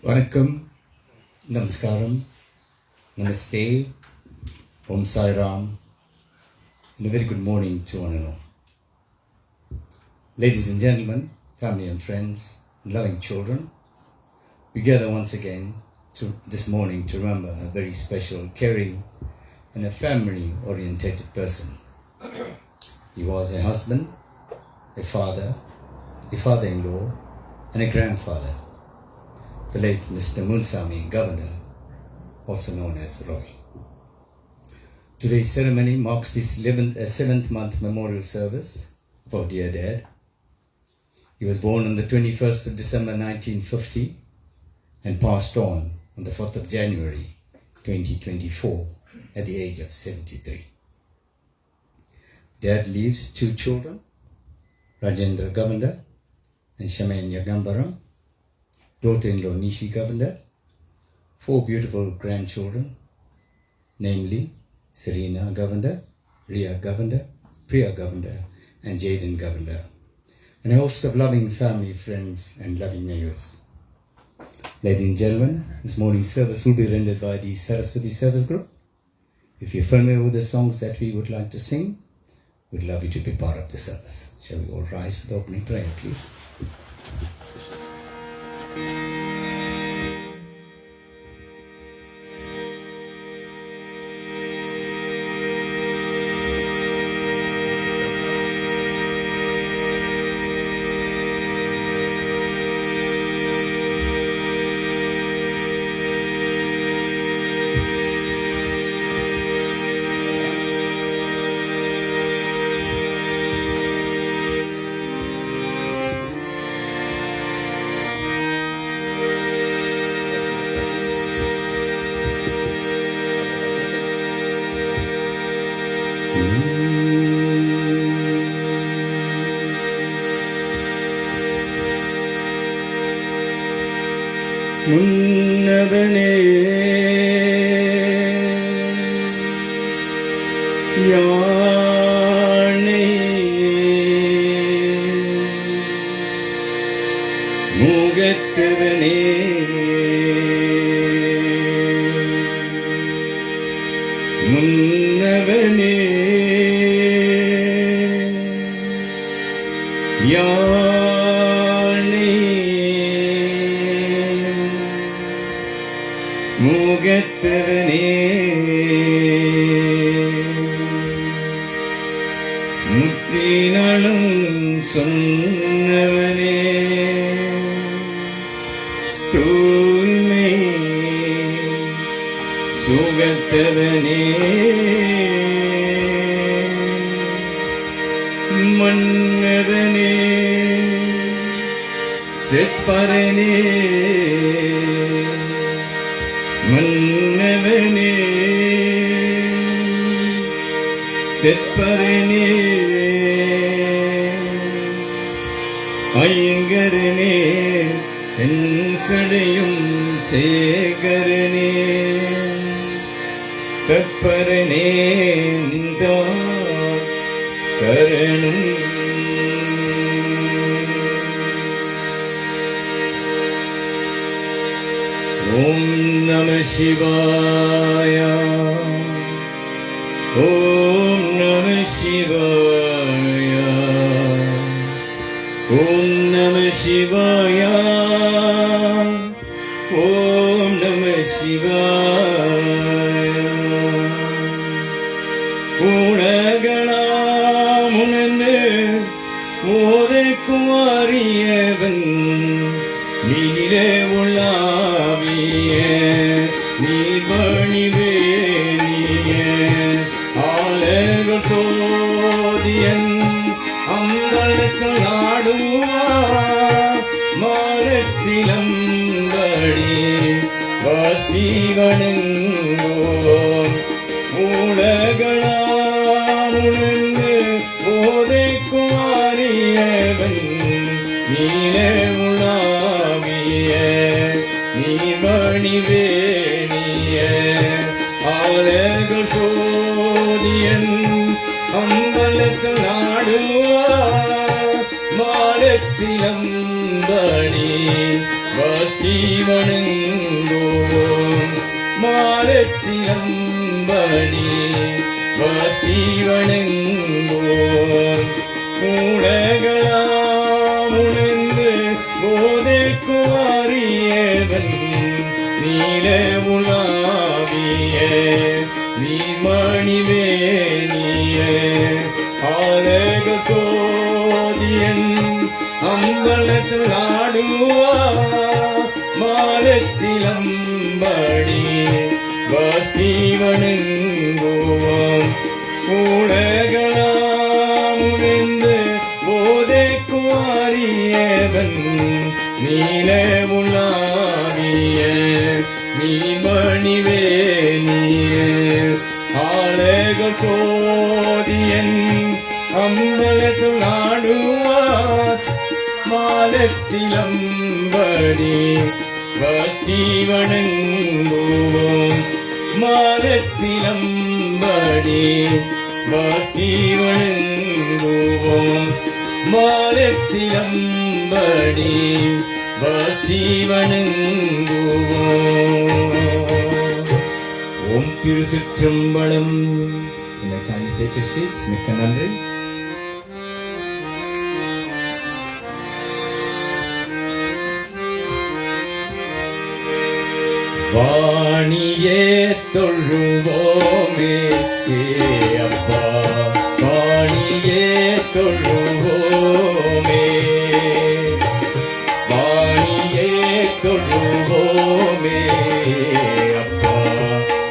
வணக்கம், நமஸ்காரம், namaste, Om Sai Ram, and a very good morning to one and all. Ladies and gentlemen, family and friends, and loving children, we gather once again this morning to remember a very special, caring, and a family-oriented person. He was a husband, a father, a father-in-law, and a grandfather. The late Mr. Munsami Governor, also known as Roy. Today's ceremony marks this 7th month memorial service of our dear dad. He was born on the 21st of December 1950 and passed on the 4th of January 2024 at the age of 73. Dad leaves 2 children, Rajendra Govender and Shamanya Gambaram, daughter-in-law Nishi Govender, 4 beautiful grandchildren, namely Serena Govender, Ria Govender, Priya Govender, and Jaden Govender, and a host of loving family, friends, and loving neighbors. Ladies and gentlemen, this morning's service will be rendered by the Saraswati Service Group. If you're familiar with the songs that we would like to sing, we'd love you to be part of the service. Shall we all rise for the opening prayer, please? முன்னவனே யானை முகத்தவனே முன்னவனே முகத்தவனே முத்தினாலும் சொன்னவனே தூய்மை சுகத்தவனே மன்னவனே செப்பரனே மன்னவனே செப்பரனே ஐங்கரனே சென்சடையும் சேகரனே தற்பரனே நின்றா சரணம் Om Namah Shivaya, Om Namah Shivaya, Om Namah Shivaya, Om Namah Shivaya. உலகளாம் உணர்ந்து ஓதைக்கும் அறியவன் நீலே உள்ளாவிய நீர்வழிவேணிய ஆலர்கள் சோதியன் அம்பலத்து நாடுவார் மாரத்திலம்படி வாசி வணங்குவோம் உலகளாம் உணர்ந்து போதைக்கும் அறியவன் நீலே உலாவிய நீர்வழிவேணிய ஆலர்கள் சோதியன் அம்பலத்து நாடுவார் மாலத்திலம்படி வாசி வணங்குவோம் மாலத்திலம்படி வாசி வணங்குவோம் உலகளாம் உணர்ந்து போதைக்கு அறியவன் நீல உலாவிய நீர்மணிவேணிய ஆலக சோதியன் அம்பலத்தில் ஆடுவா மாலத்திலம்படி வாசி வணங்குவோம் உலகளாம் உணர்ந்து போதைக்கு அறியவன் நீல உலாவிய நீமணிவேணிய ஆலக சோதியன் அம்பலத்தில் ஆடுவார் மாலத்திலம்படி வாசி வணங்குவோம் மாலத்திலம்படி வாசி வணங்குவோம் மாலத்திலம்படி வாசி வணங்குவோம். ஓம் திருச்சிற்றம்பலம். Take your seats. மிக்க நன்றி. வாணியே தொழுவோமே அப்பா வாணியே தொழுவோமே வாணியே தொழுவோமே அப்பா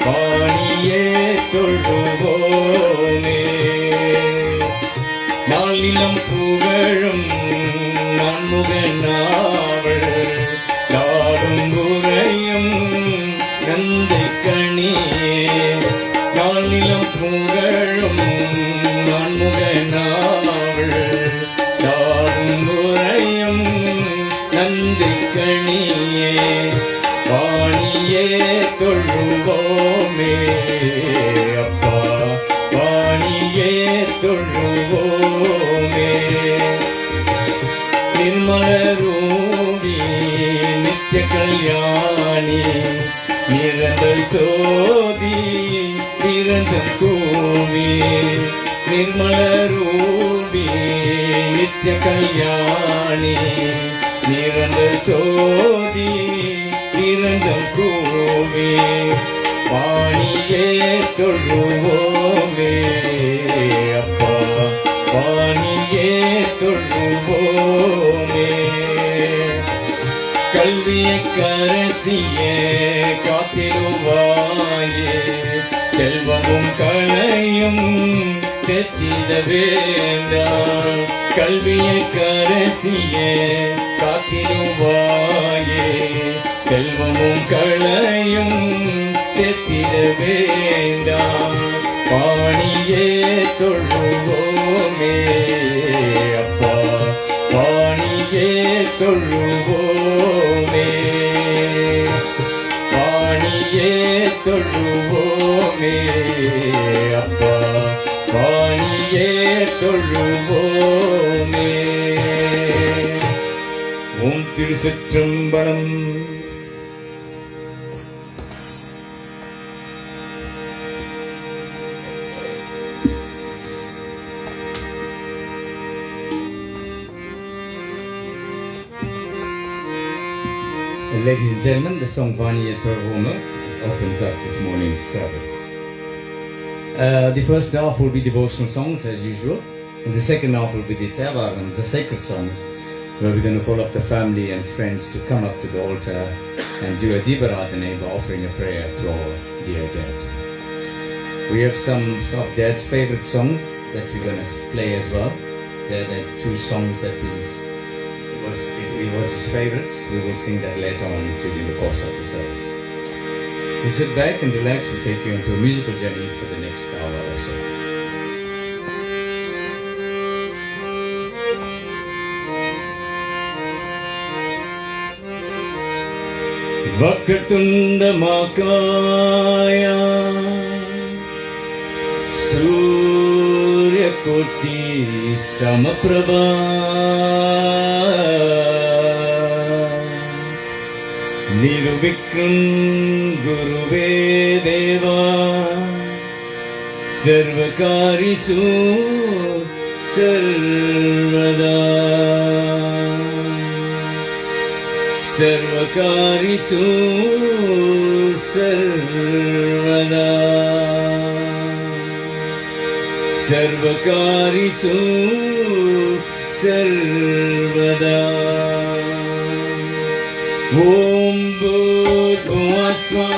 வாணியே தொழுவோமே நாளிலம் புகழும் நான்முகனாவள் நாடும் குறையும் நந்தை கணியே நாளிலம் புகழும் நான்முகனாவள் நாடும் குறையும் நந்தை கணியே வாணியே தொழுவோமே அப்பா வாணியே தொழுவோமே நிர்மலரூபி நித்ய கல்யாணி நிரந்த சோதி நிரந்த கூவி நிர்மலரூபி நித்ய கல்யாணி நிரந்த சோதி நிரந்த கூவி வாணியே தொழுவோமே அப்பா வாணியே தொழுவோமே கல்வியை கரசிய காத்திடுவாயே செல்வமும் கலையும் செத்திட வேண்டாம் கல்வியை கரசிய காத்திடுவாயே செல்வமும் கலையும் செத்திட வேண்டாம் வாணியே தொழுவோமே அப்பா வாணியே தொழுவோமே வாணியே தொழுவோமே அப்பா வாணியே தொழுவோமே. ஓம் திருச்சிற்றம்பலம். Ladies and gentlemen, the song Vaniye Torvoma opens up this morning's service. The first half will be devotional songs as usual, and the second half will be the Tevarams, the sacred songs, where we're going to call up the family and friends to come up to the altar and do a Dibaradhane by offering a prayer to our dear dead. We have some of Dad's favorite songs that we're going to play as well. Dad had 2 songs that it was his favorites. We will sing that later on during the course of the service. So sit back and relax. We'll take you into a musical journey for the next hour or so. Vakatunda Makaya Surya Koti Samaprabha நிரூபிக்கும் குருவே தேவா सर्वकारिषु सर्वदा सर्वकारिषु सर्वदा सर्वकारिषु सर्वदा ॐ भूर्भुवस्सुः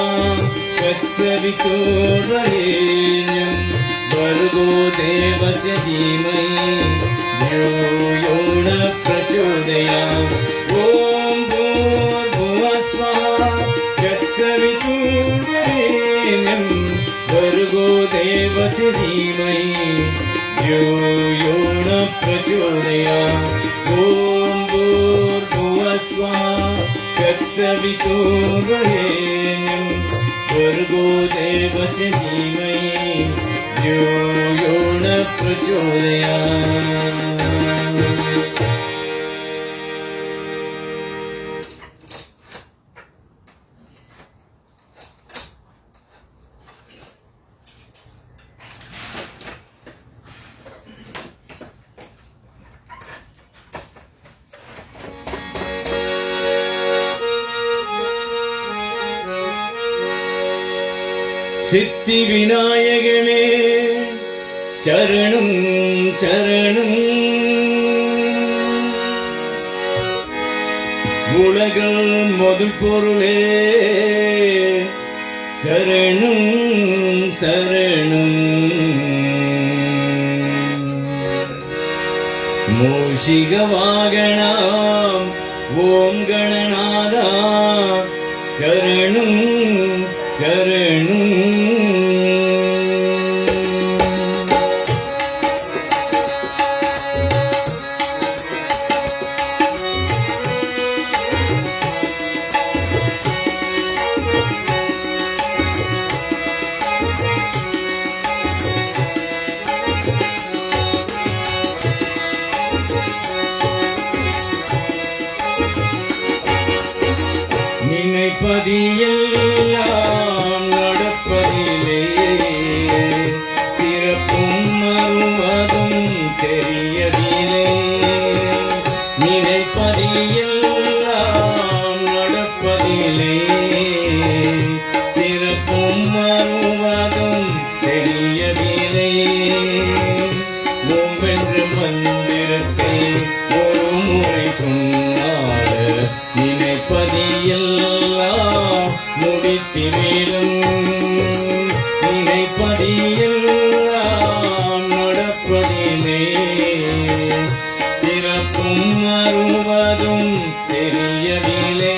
तत्सवितुर्वरेण्यं भर्गो देवस्य धीमहि धियो यो नः प्रचोदयात् ॐ भूर्भुवस्सुः तत्सवितुर्वरेण्यं भर्गो देवस्य धीमहि धियो यो नः प्रचोदयात् ॐ भूर्भुवस्सुः तत्सवितुर्वरेण्यं भर्गो देवस्य धीमहि धियो यो नः प्रचोदयात् சித்தி விநாயகனே சரணம் சரணம் உலகில் முதல் பொருளே சரணம் சரணம் மூஷிக வாகனம் ஓம் கணநாதா சரணம் சரணம் நினைப்பதியெல்லாம் நடப்பதிலே சிறப்பும் மறுவதும் தெரியவில்லை நினைப்பதியெல்லாம் நடப்பதிலே சிறப்பும் மறுவதும் தெரியவில்லை ஓமென்று மந்திரத்தை ஒரு முறை சொன்னார் நினைப்பதியெல்லாம் முடித்திவிடும் நினைப்பதியெல்லாம் நடப்பதிலே சிறப்பும் அருவதும் தெரியவில்லை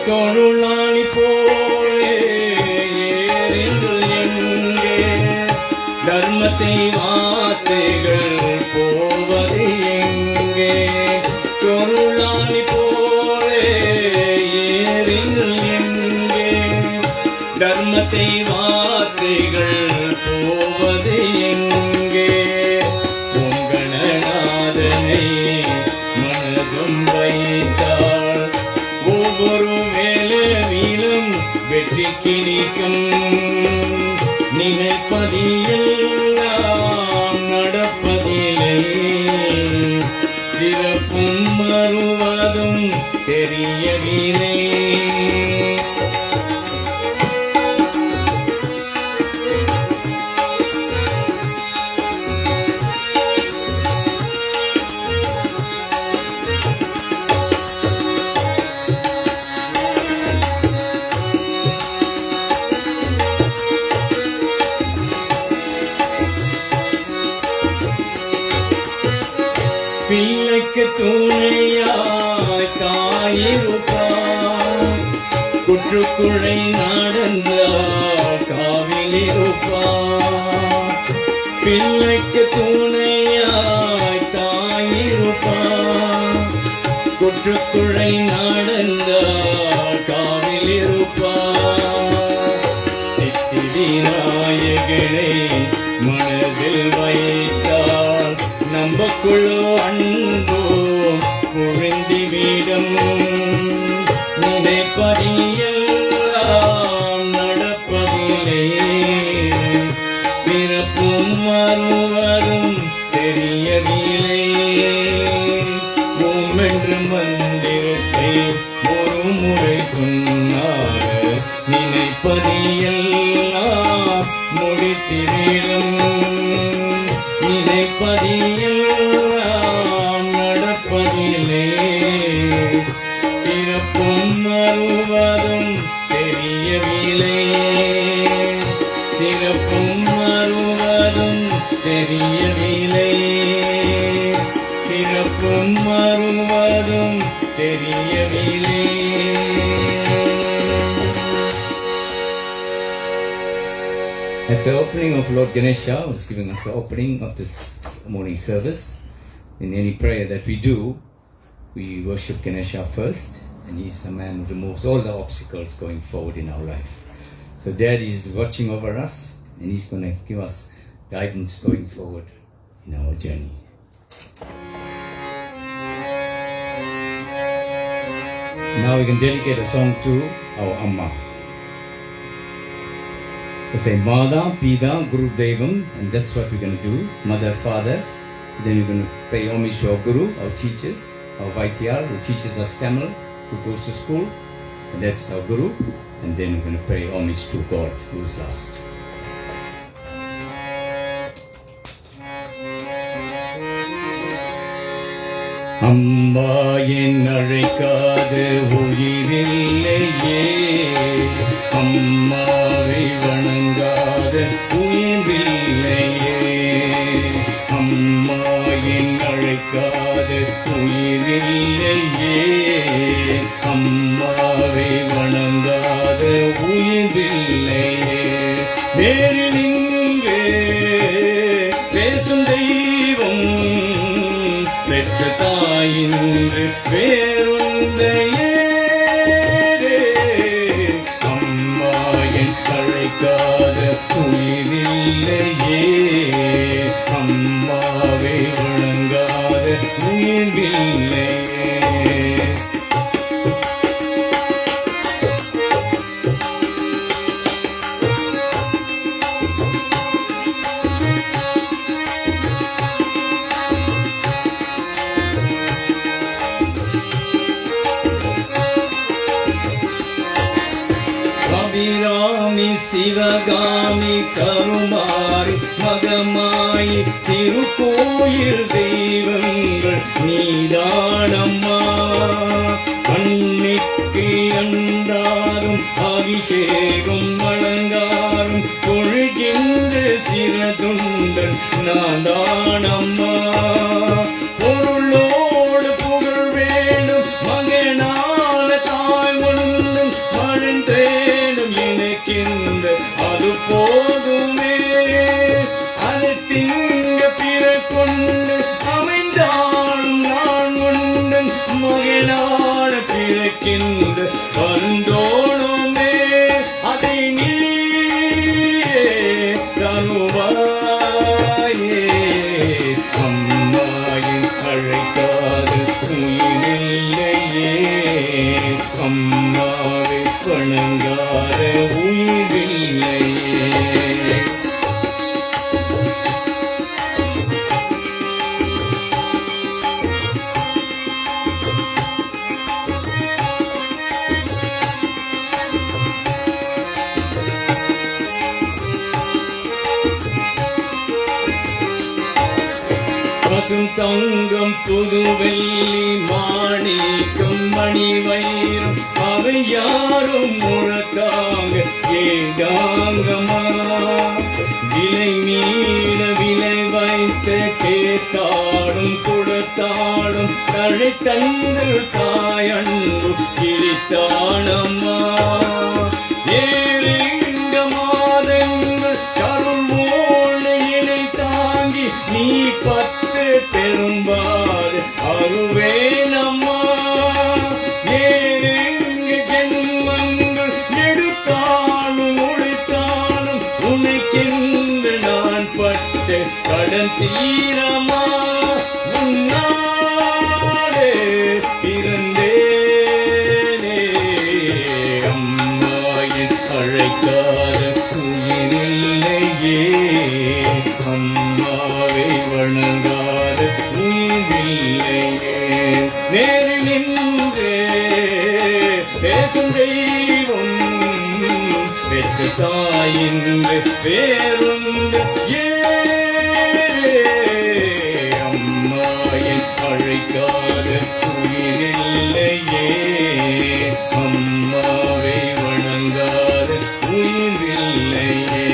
தொழுநாளி போலே ஏறிங்கள் எங்கே தர்மத்தை வார்த்தைகள் போவது எங்கே தொழுநாளி போலே ஏறிங்கள் எங்கே தர்மத்தை வார்த்தைகள் போவது எங்கே உங்கணநாதனை மனதும் வைத்தாள் ஒவ்வொரு வேலையிலும் வெற்றி கிடைக்கும் நினைப்பதியெல்லாம் நடப்பதில்லை சிறப்பும் மறுவதும் தெரியவில்லை பிள்ளைக்கு துணையாய் தாயிருப்பார் குற்றுக்குழை நடந்த காவிலிருப்பார் பிள்ளைக்கு துணையாய் தாயிருப்பார். குற்றுக்குழை நடந்தால் காவில் இருப்பார். சித்தி விநாயகனை மனதில் வைத்தால் நம்பக்குழு அன்போ புரிந்திவிடும். நினைப்பதியெல்லாம் நடப்பதில்லை. பிறப்பும் மறுவரும் தெரியவில்லை. ஓம் என்ற மந்திரத்தை ஒரு முறை சொன்னார். நினைப்பதியெல்லாம் முடித்திவிடும். நினைப்பதியெல்லாம் நடப்பதில்லை. பிறப்பும் மறுவரும் தெரியவில்லை. பிறப்பும் மறுவரும் தெரியவில்லை. பிறப்பும் மறுவரும் தெரியவில்லை. That's the opening of Lord Ganesha, who's giving us the opening of this morning service. In any prayer that we do, we worship Ganesha first, and he's the man who removes all the obstacles going forward in our life. So Dad is watching over us, and he's going to give us guidance going forward in our journey. Now we can dedicate a song to our Amma. We say Mada, Pida, Guru Devam, and that's what we're going to do. Mother, Father. Then we're going to pay homage to our Guru, our teachers, our Vaityar, who teaches us Tamil, who goes to school, and that's our Guru. And then we're going to pay homage to God, who is last. அம்மா என் அழைக்காது உயிரில்லையே. அம்மாவை வணங்காத உயிரில்லையே. அம்மா என் அழைக்காத உயிரில்லையே. அம்மாவை வணங்காத உயிரில்லையே. நேரில் நின்று பேசும் தெய்வம் பெற்ற தாயின்று வேறொன்றையே. அம்மா என் அழைக்காத உயிரில்லையே. அம்மாவை வணங்காத உயிரில்லையே. சிவகாமி கருமாரி மகமாயி திருக்கோயில் தெய்வங்கள் நீதானம்மா. அன்னைக்கு அன்றாரும் அபிஷேகம் வழங்காரும் கொள்கின்ற சிறதுண்டன் நாதானம்மா. பொருளோடு புகழ் வேணும் மகனான தாய் ஒன்றும் மழந்தேனும் எனக்கின்ற அது போதுமே. அது திங்க பிற கொண்டு அமைந்தாலும் நான் ஒன்றும் மகனான பிறக்கின்ற வருந்தோணுமே. அதை நீயே தருவாயே. அம்மாயின் அழைக்காத உயிரில்லையே. அம்மாவை வணங்காத உயிரில்லையே. பசும் தங்கம் புதுவெள்ளி மாணிக்கம் மணி வைரம் அவை யாரும் முழக்காங்க ஏகாங்கமா. விலை மீள விலை வைத்த கேட்டாடும் கொடுத்தாடும் தழை தந்து தாயன்பு கிழித்தானம்மா. ஏறிங்க மாதங்கள் கரும்போடு இணைத்தார் கடன் தீரமா உன்னாலே இருந்தேனே. அம்மாயின் அழைக்காத உயிரில்லையே, அம்மாவை வணங்காத உயிரில்லையே. நேரில் நின்றே பேசும் தெய்வம் பெற்ற தாயின்று வேறுண்டு அம்மாயின் அழைக்காத உயிரில்லையே, அம்மாவை வணங்காத உயிரில்லையே.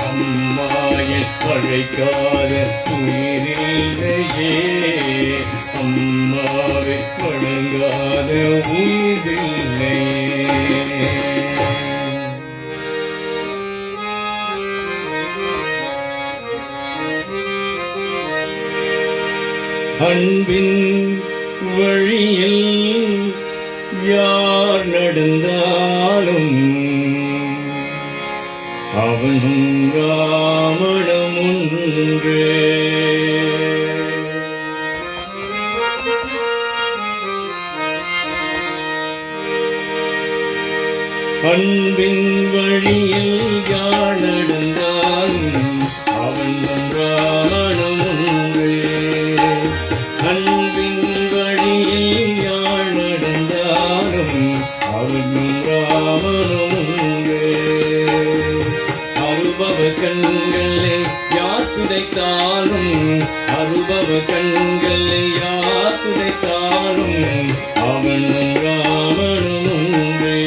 அம்மாயின் அழைக்காத உயிரில்லையே, அம்மாவை வணங்காத உயிரில்லையே. அன்பின் வழியில் யார் நடந்தாலும் அவனும் ராமனும் ஒன்றே. அன்பின் வழியில் யார் நடந்தாலும் அவனும் ராமனும் ஒன்றே. அன்பின் வழியில் யார் நடந்தாலும் அவனும் ராமனும் ஒன்றே. அருபவ கண்களை யார் துடைத்தாலும், அருபவ கண்களை யார் துடைத்தாலும் அவனும் ராமனும் ஒன்றே.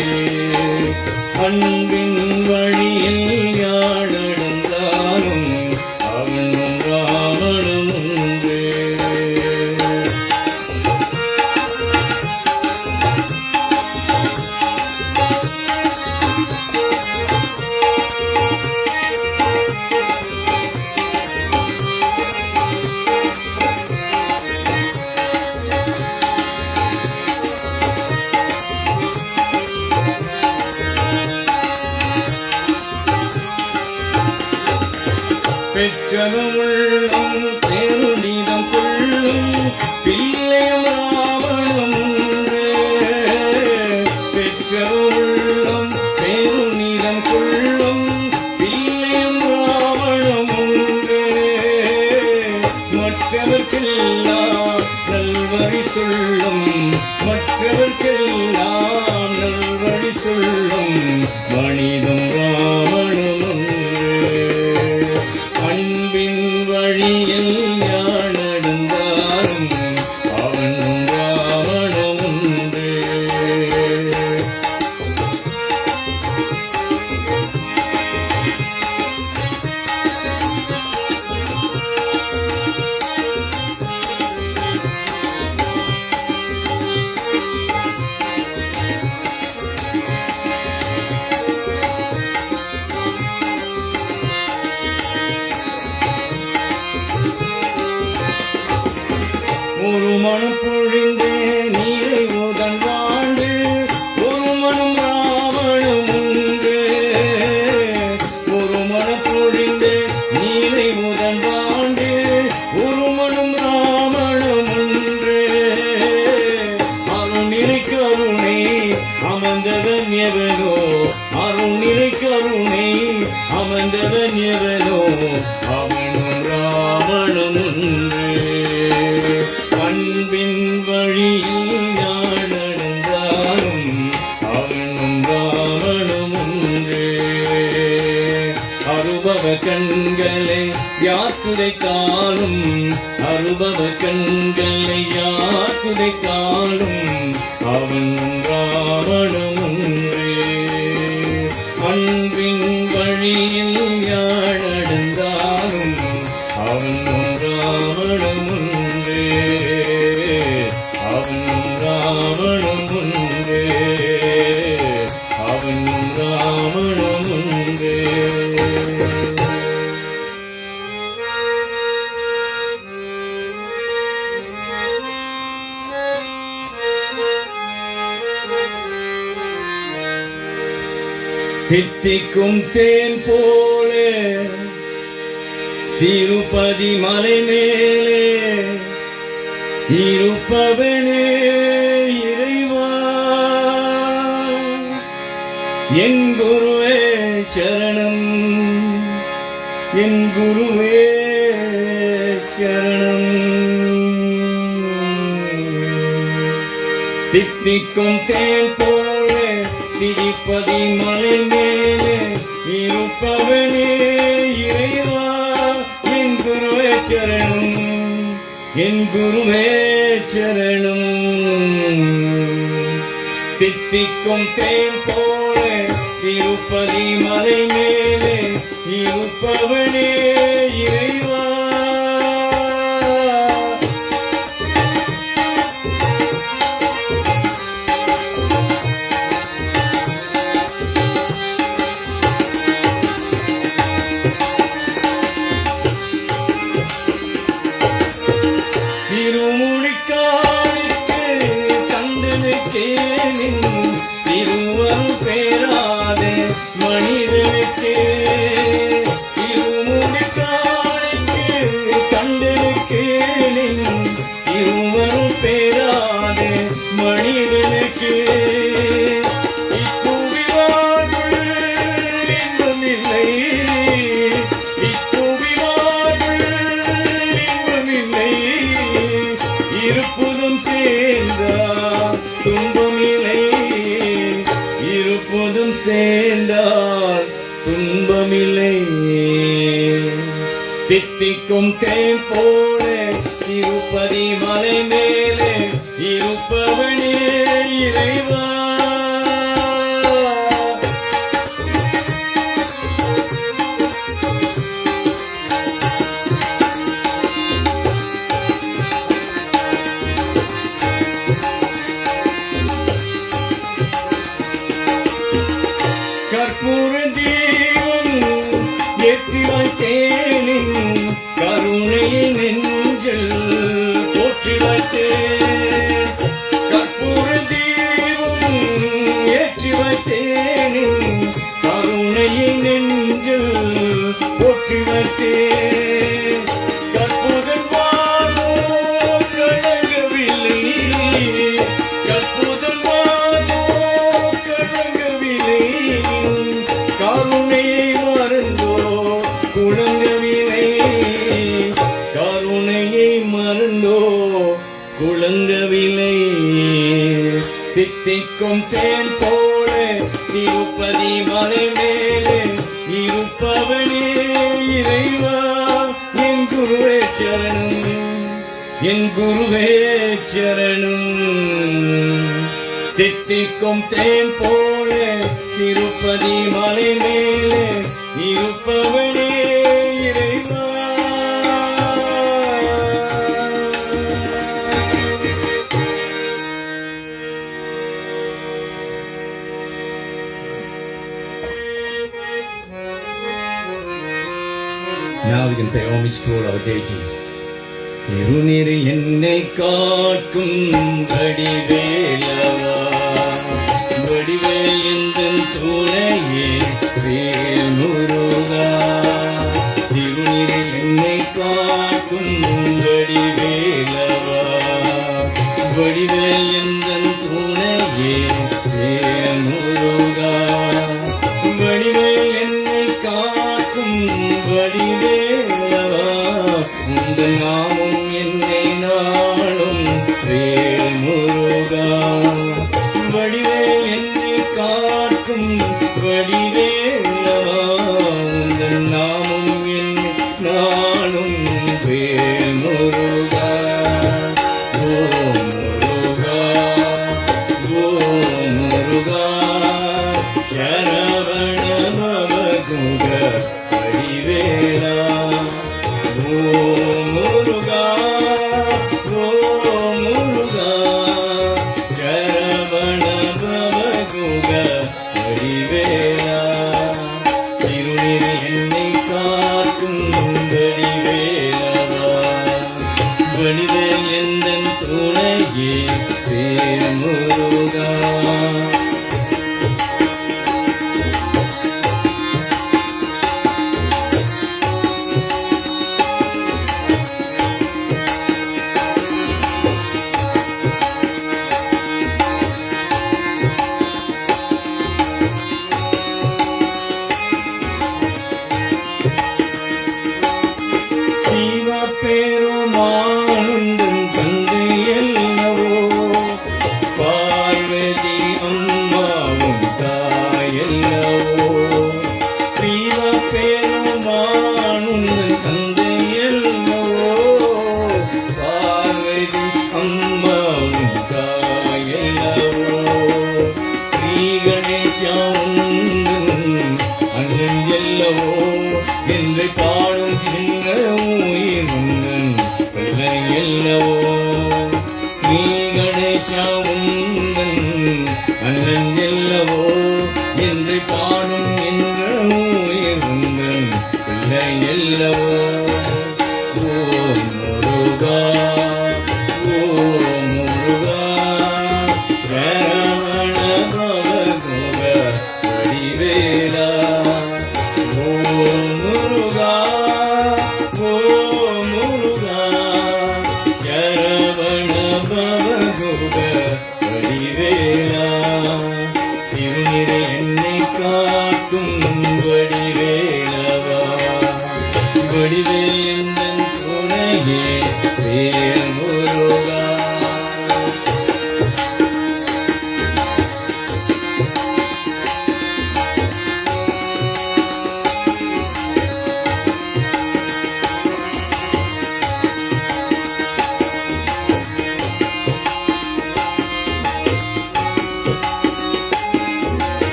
அன்பின் வழியில் யார் நடந்தாலும் அவனும் ராமனும் ஒன்றே. பெற்றதும் உள்ளம் பெருமிதம் கொள்ளும் பிள்ளையும் ராமனும் ஒன்றே. பெற்றதும் உள்ளம் பெருமிதம் கொள்ளும் பிள்ளையும் ராமனும் ஒன்றே. மற்றவர்க்கெல்லாம் நல்வழி சொல்லும், மற்றவர்க்கெல்லாம் நல்வழி சொல்லும் மனிதம் ராமனும் ஒன்றே. அன்பின் வழியில் யார் நடந்தாலும் அவனும் ராமனும் ஒன்றே. ஒரு மனம் பொழிந்தே நீரை உதன் வாழ்ந்து ஒரு மனம் ராமனும் ஒன்றே. ஒரு மனம் பொழிந்தே நீரை உதன் வாழ்ந்து ஒரு மனம் ராமனும் ஒன்றே. அருணிலை கருணை அமர்ந்தவன் எவனோ, அருணிலை கருணை அமர்ந்தவன் எவனோ அவனும் ராமனும் ஒன்றே. அன்பின் வழியில் யார் நடந்தாலும் அவனும் ராமனும் ஒன்றே. அருபவ கண்களை யார் துடைத்தாலும், அருபவ கண்களை யார் துடைத்தாலும் அவனும் ராமனும் ஒன்றே. அன்பின் வழியில் யார் நடந்தாலும் அவனும் ராமனும் ஒன்றே. அவனும் ராமனும் ஒன்றே. அவனும் ராமனும் ஒன்றே. தித்திக்கும் தேன் போல திருப்பதி மலை மேலே இருப்பவனே இறைவா, என் குருவே சரணம், என் குருவே சரணம். தித்திக்கும் தேன் போல திருப்பதி மலை மேலே இருப்பவனே இறைவா, என் குருவே சரணம், என் குருவே சரணம். தித்திக்கும் தேன் போல திருப்பதி மலை மேலே இருப்பவனே இறைவா. திருமுடிக்காலுக்கு கந்தனுக்கே நின் திருவருள் பேராதே மனிதனுக்கே. திருமுடிக்காலுக்கு கந்தனுக்கே நின் திருவருள் பேராதே மனிதனுக்கே. இப்புவிவாழ்வில் இன்பமில்லை, இருப்பதும் சேர்ந்தால் துன்பமில்லை, இருப்பதும் சேர்ந்தால் துன்பமில்லை. தித்திக்கும் தேன் போல திருப்பதி மலை மேலே இருப்பவனே இறைவா. கற்பூர தீபம் ஏற்றி வைத்தேனின் கருணையை நெஞ்சில் போற்றி வைத்தேன். கற்பூர தீபம் ஏற்றி வைத்தேனின் கருணையை நெஞ்சில் போற்றி வைத்தேன். கற்பூரம் வானோ கலங்கவில்லை, கற்பூரம் வானோ கலங்கவில்லை, கருணையை மறந்தோ குழங்கவில்லை, கருணையை மறந்தோ குழங்கவில்லை. தித்திக்கும் தேன் போல திருப்பதி மலை மேலே இருப்பவனே இறைவா, என் குருவே சரணம், என் குருவே சரணம். தித்திக்கும் தேன் போல திருப்பதி மலை மேலே இருப்பவனே இறைவா. Now we can pay homage to all our deities. திருநீர் என்னை காக்கும் வடிவேலவா, வடிவேல் எந்தன் துணையே வேல் முருகா. திருநீர் என்னை காக்கும் வடிவேலவா, வடிவேல் எந்தன் துணையே வேல் முருகா. வடிவேல் என்னை காக்கும் வடிவேலவா, உந்தன் நாமம் என்னை நாளும் வேல் முருகா. வடிவேல் என்னை காக்கும் வடிவேலவா, உந்தன் நாமம் என்னை நாளும் வேல் முருகா. ஓ முருகா, ஓ முருகா, சரவண பவகுக வடிவேலா. ஓ முருகா, ஓ முருகா, சரவண பவகுக வடிவேலா. திருநீர் என்னை காக்கும் வடிவேலவா, வடிவேல் எந்தன் துணையே வேல் முருகா. காக்கும் வடிவேலவா, வடிவேல் எந்தன் துணையே வேல் முருகா.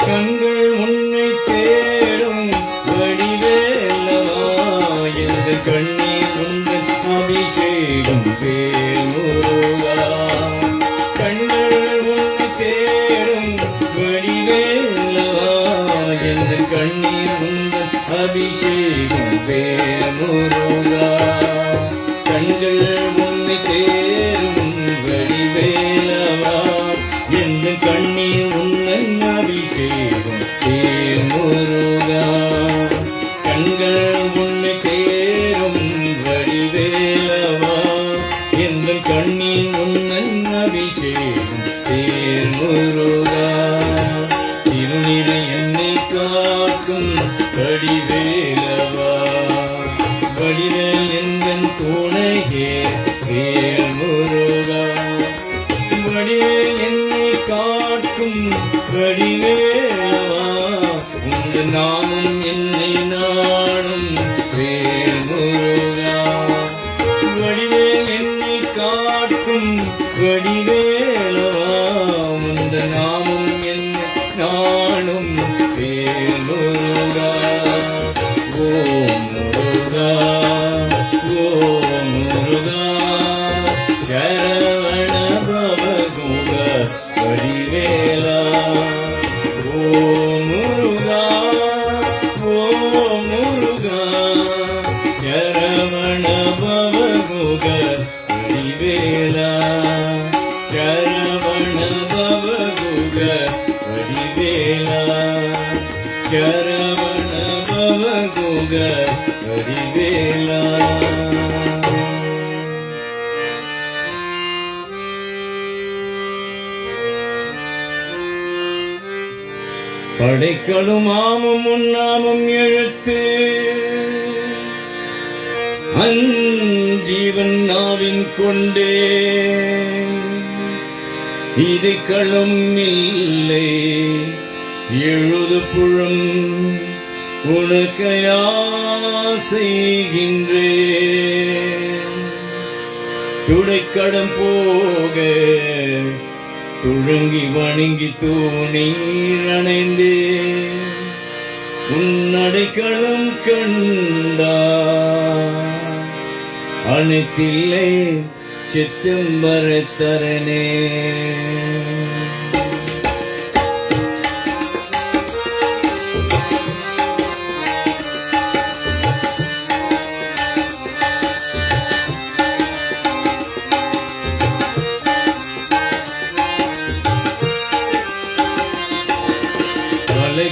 கண்கள் உன்னை தேடும் வடிவேலவா, எந்த கண்ணீர் உந்தன் அபிஷேகம் வேல் முருகா. கண்கள் உன்னை தேடும் வடிவேலவா, எந்த கண்ணீர் உந்தன் அபிஷேகம் வேல் முருகா. கண்கள் உன்னை தேடும் வடிவேலவா, எந்த கண்ணீர் உந்தன் அபிஷேகம் வேல் முருகா. கண்கள் உன்னை தேடும் வடிவேலவா, எந்த கண்ணீர் உந்தன் அபிஷேகம் வேல் முருகா. இருளிலே என்னை காக்கும் வடிவேலவா, வடிவேல் எந்தன் துணையே வேல் முருகா. வடிவேல் என்னை காக்கும் வடிவேலவா, உந்த நாமம் என்னை நாடும் வேல் முருகா. வடிவேல் என்னை காக்கும் வடிவேலவா, உந்த நாமம் என்னை நாடும் வேல் முருகா. ஓ முருகா, ஓ முருகா, சரவண பவகுக வடிவேலா. ஓ முருகா, ஓ முருகா, சரவண பவகுக வடிவேலா. சரவண பவகுக வடிவேலா, சரவண பவகுக வடிவேலா. படைக்கலும் ஆமும் உன்னாமம் எழுத்து அஞ்சீவன் நாவின் கொண்டே, இதைக்களும் இல்லை எழுது புழும் உனக்கையா செய்கின்றேன். துடைக்கடம் போக துழுங்கி வணங்கி தூணீர் அணைந்தே, உன்னடைக்கலம் கண்டா அனைத்தில்லை சித்தம்பரத்தரனே.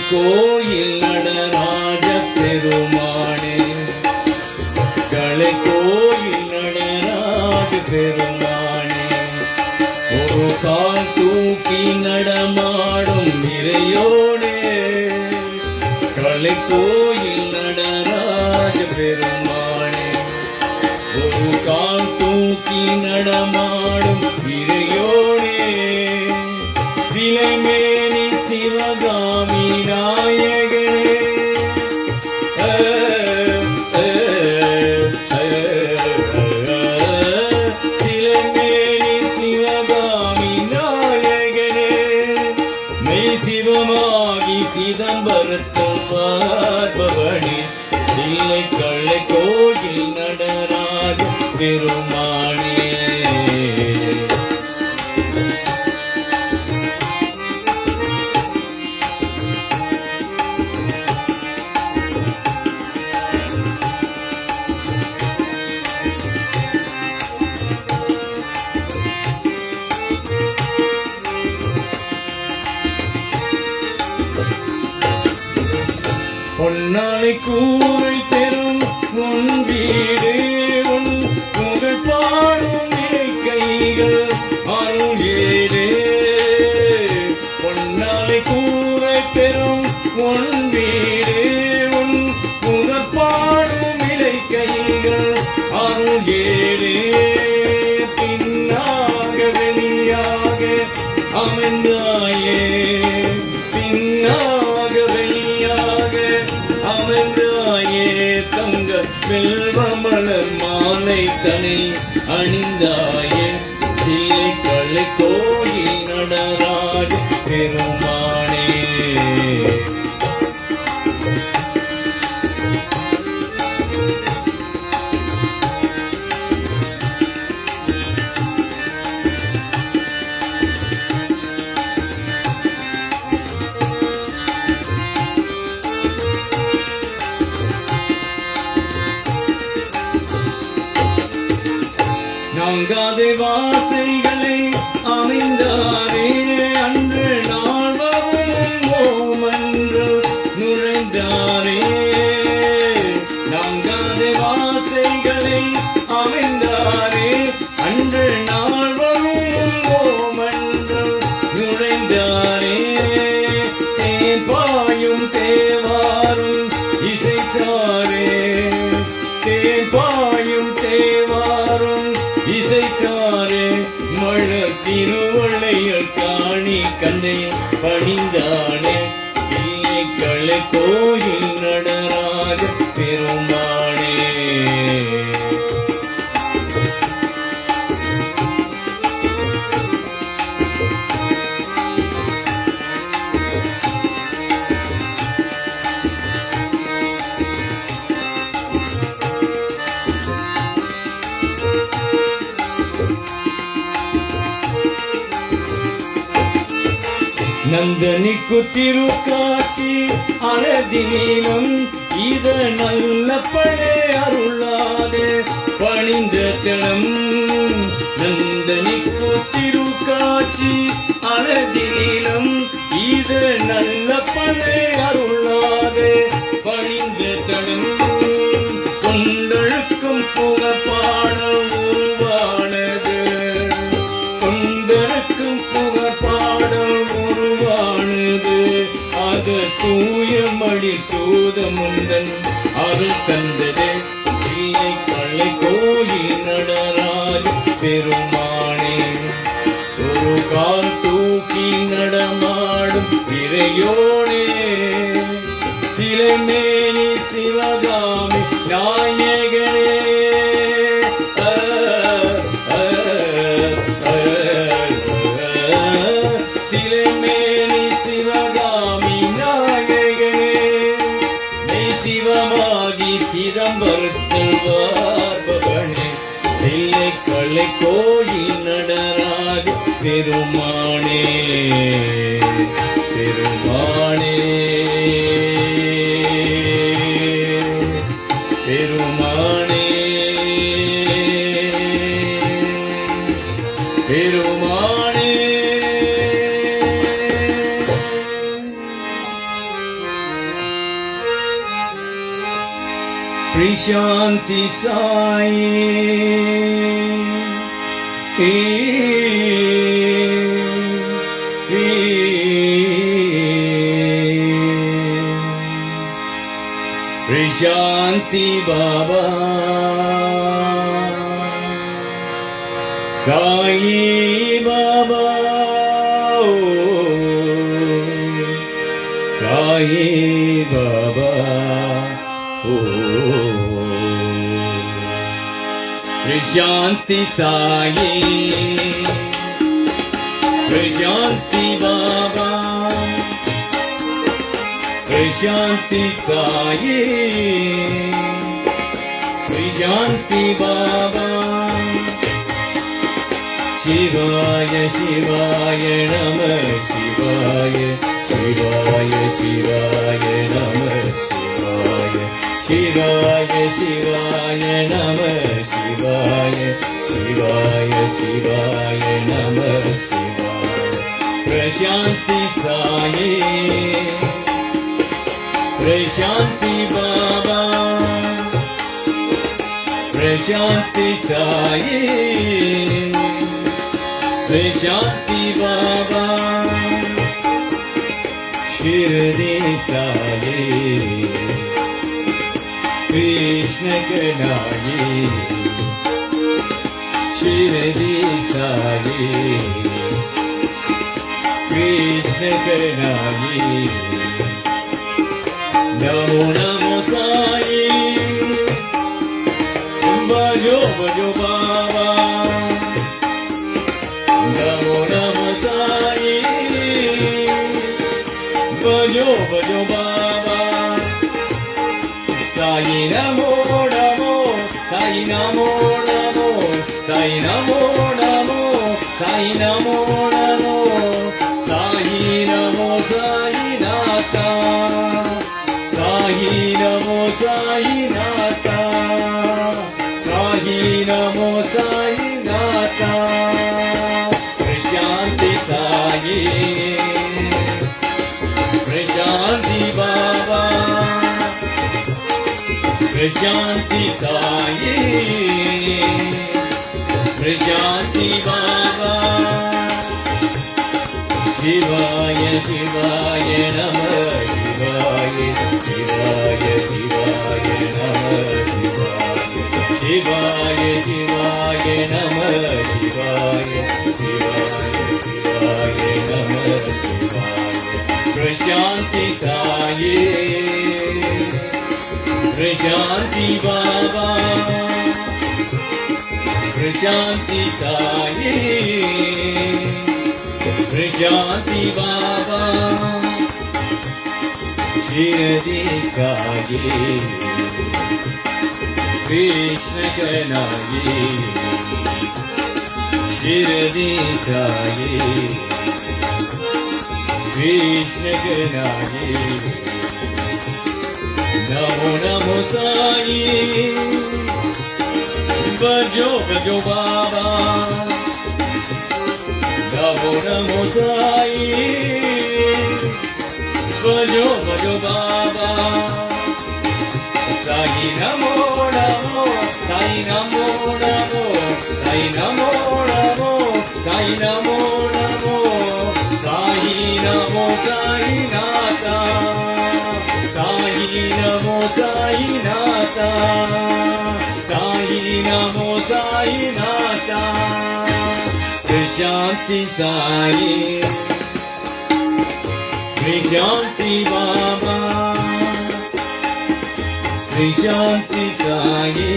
கோயில் நடராஜ பெருமானே, கலை கோயில் நடராஜ பெருமானே, ஒரு கால் தூக்கி நடமாடும் நிறையோனே. கலை கோயில் நடராஜ பெருமானே, ஒரு கால் தூக்கி நடமாடும் நிறையோனே. சிலைமேனி சிவகாமி நாயகனே, சிலைமேனி சிவகாமி நாயகனே. மெய் சிவமாகி சிதம்பரத்தில் பார்ப்பவனே, இல்லை கள்ளை கோயில் நடராஜ பெருமானே. பொன்னாலை கூரை பெறும் உன் வீடு, உன் புகழ் பாடும் கைகள் அருள் ஏடு. மாலை கூரை பெறும் உன் வீடு உன் புகழ்பாடும் இலை கைகள் அருகேடு பின்னாக வெளியாக அமைந்தாயே பின்னாக வெளியாக அமைந்தாயே தங்க வெல்வமலர் மாலை தனை அணிந்தாயே கலை கோயில் நடராஜ பெருமானே நாங்காதே வாசைகளை அமைந்தாரே அன்று நாள் வரும் ஓமன்று நுழைந்தாரே நாங்காதே வாசைகளை அமைந்தாரே அன்று நாள் வரும் ஓமன்று நுழைந்தாரே தேம்பாயும் தேவாரும் இசைத்தாரே தேம்பாயும் தேவாரும் இசைக்காரே மலர் திருவள்ளையர் காணி கந்தை பணிந்தானே கலை கோயில் நடராஜ பெருமானே நந்தனிக்கு திருக்காட்சி அழதீனம் இத நல்ல பழே அருளாதே பணிந்த தளம் நந்தனிக்கு திருக்காட்சி அழதீனம் இத நல்ல பழே அருளாதே பணிந்த தளம் கொண்டழுக்கும் புகப்பாடம் உருவானது கொண்டழுக்கும் புகப்பாடம் உருவானது அது தூய மடி சூதமுந்தன் அருள் தந்தது கலை கோயில் நடராஜ பெருமானே ஒரு கால் தூக்கி நடமாடும் இறையோனே சிலை மேனி சிவகாமி நாயகனே சிலை மேனி சிவகாமி நாயகனே மெய் சிவமாகி சிதம்பரத்தில் வார்பவனே தில்லை கலை கோயில் நடராஜ பெருமானே பெருமானே பெருமானே பெருமானே பிரசாந்தி சாயி प्रशांति बाबा साई बाबा साई बाबा प्रशांति साई प्रशांति बाबा प्रशांति साई प्रशांति बाबा शिवाय शिवाय नमः शिवाय शिवाय शिवाय नमः शिवाय शिवाय शिवाय नमः शिवाय शिवाय शिवाय नमः शिवाय प्रशांति साई प्रशांति बाबा प्रशांति साई प्रशांति बाबा शिरडी साई कृष्ण कन्हैया शिरडी साई कृष्ण कन्हैया नमो नमो साई बजो बजो बाबा नमो नमो साई बजो बजो बाबा साई नमो नमो साई नमो नमो साई नमो नमो साई नमो नमो साई नमो साई नाथा साई नमो साई नाथा साई नमो साई नाथा प्रशांति साई प्रशांति बाबा प्रशांति साई प्रशांति बाबा शिवाय शिवाय नमः शिवाय शिवाय शिवाय नमः शिवाय शिवाय नमः शिवाय शिवाय शिवाय नमः शिवाय प्रशांति साई प्रशांति बाबा प्रशांति साई प्रशांति बाबा शिरडी साई कृष्ण कन्हैया शिरडी साई कृष्ण कन्हैया नमो नमो साई बजो बजो बाबा नमो नमो साई बजो बजो बाबा साई नमो नमो साई नमो नमो साई नमो नमो साई नमो नमो साई नमो साई नाथा साई नमो साई नाथा साई नमो साई नाथा प्रशांति साई प्रशांति बाबा प्रशांति साई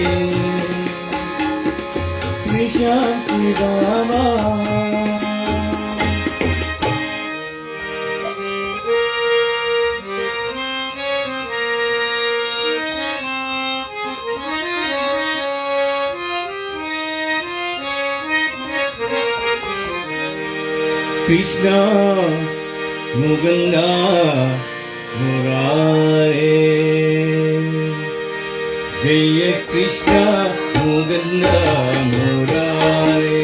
प्रशांति बाबा कृष्णा मुकुंदा मुरारे जय कृष्ण मुकुंदा मुरारे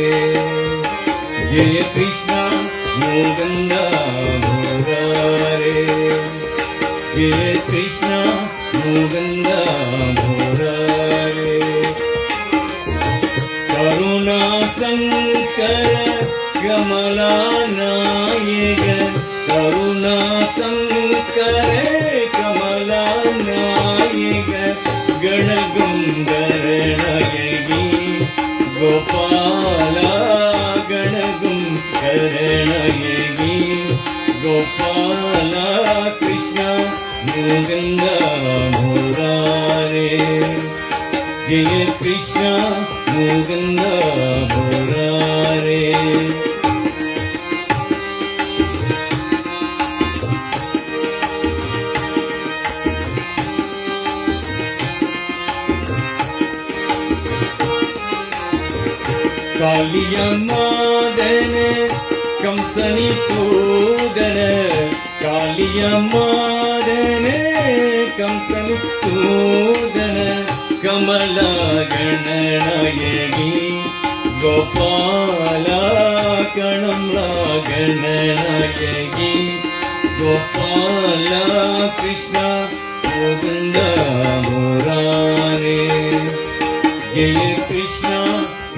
जय कृष्ण मुकुंदा मुरारे जय कृष्ण मुकुंदा मुरारे करुणा शंकर कमला नायक करुणा शंकर कमला नायक गणगुंडरणयगी गोपाला गणगुंडरणयगी गोपाला कृष्ण मुकुंद मुरारे जय कृष्ण मुकुंद मुरारे कालिया मादन कंसनी पूदन कालिया मादन कंसनी पूदन कमला गणनायगी गोपाला कमला गणनायगी गोपाला कृष्ण मुकुंद मुरारे जय कृष्ण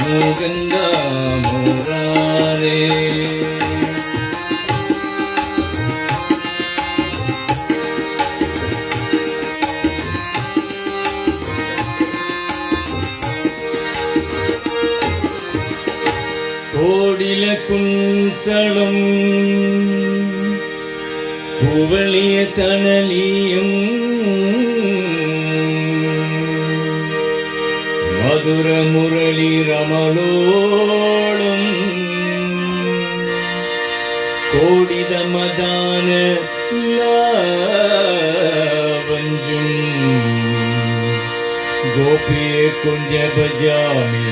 मुकुंद मुरारे കുന്തളും കുവളിയ തണലിയും മധുര മുരളി രമലോളും കോടിത മദാന ലാവഞ്ചും गोपिये कुंज बजामि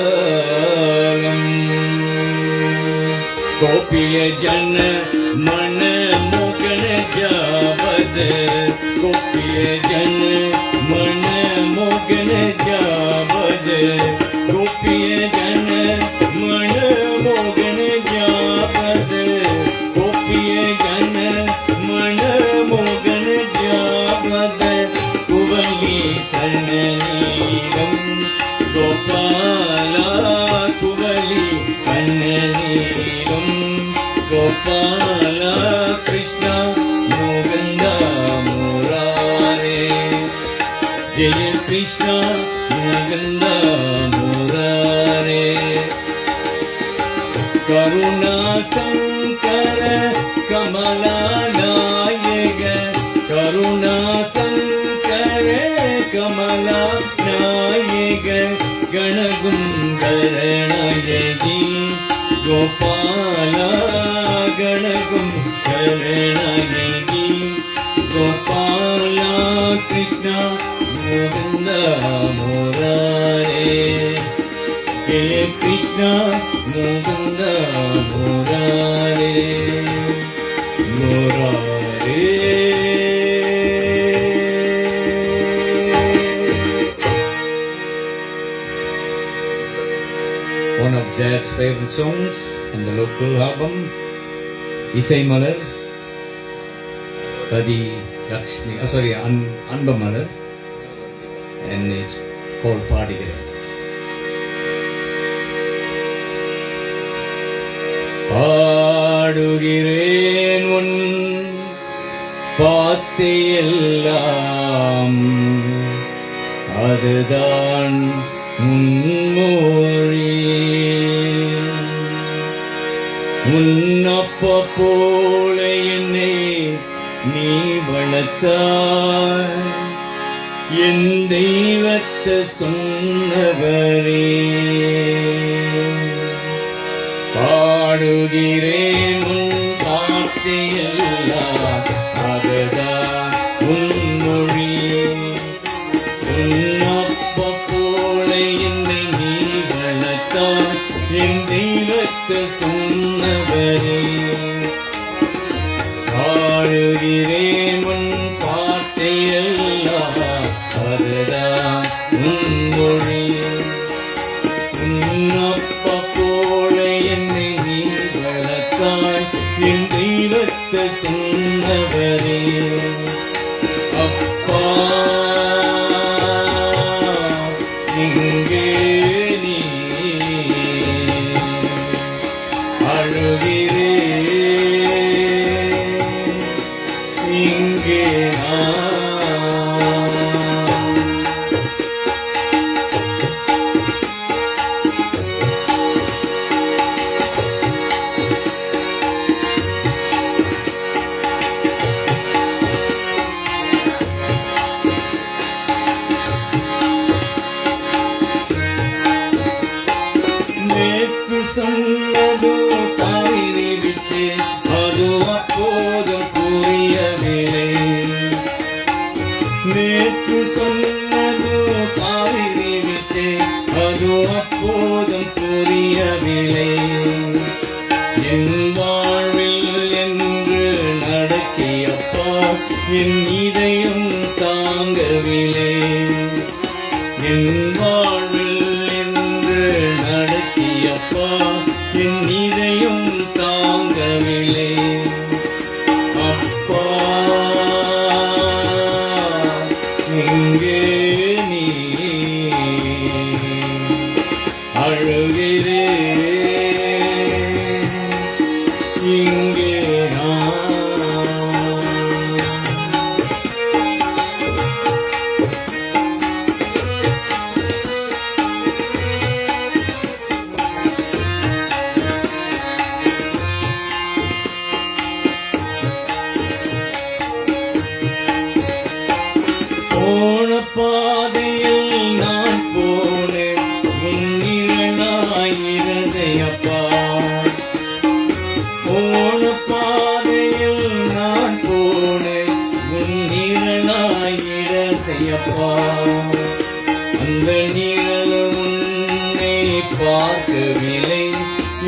गोपालम गोपिये जन मन मोगन जावद गोपिये जन मन मोगन जावद गोपिये जन मन मोगन जावद गोपिये जन मन मोगन जावद कुवली कन्नीरम गोपाला कुवली कन्नीरम गोपाला कृष्ण मुकुंद मुरारे जय कृष्ण मुकुंद मुरारे करुणा शंकर कमला नायक करुणा शंकर कमला नायक गणगुंधरणयजी गोपाला गणगुंधरणयजी गोपाला कृष्ण मुकुंद मुरारे जय कृष्ण मुकुंद मुरारे मुरारे One of Dad's favorite songs on the local album, Isai Malar, Adi Lakshmi, Anba Malar, and it's called Padigare. பாடுகிறேன் உன் பாத்தையெல்லாம் அதுதான் முன்மொழி உன்னப்ப போல என்னை நீ வளர்த்தாய் என் தெய்வத்தை சொன்னவரே பாடுகிறேன் உன் வார்த்தையெல்லாம் அதுதான் உன் மொழி உன்னப்ப போல என்னை நீ வளர்த்தாய் என் தெய்வத்தை சொன்னவரே பாடுகிறேன் உன் வார்த்தையெல்லாம் அதுதான் உன் மொழி உன்னப்ப போல என்னை நீ வளர்த்தாய் என் தெய்வத்தை சொன்னவரே அப்பா இங்கே நீ அழுகிறே இங்கே சொன்னதோ தாயினை விட்டு அது அப்போதும் புரியவில்லை நேற்று சொன்னதோ தாயினை விட்டு அது அப்போதும் புரியவில்லை என் வாழ்வில் என்று நடத்தியப்பா என் இதயம் தாங்கவில்லை என் வாழ்வில் என்று நடத்தியப்பா என் இதயம் தாங்கவில்லை அப்பா இங்கே நீ அழுகிறே இங்கே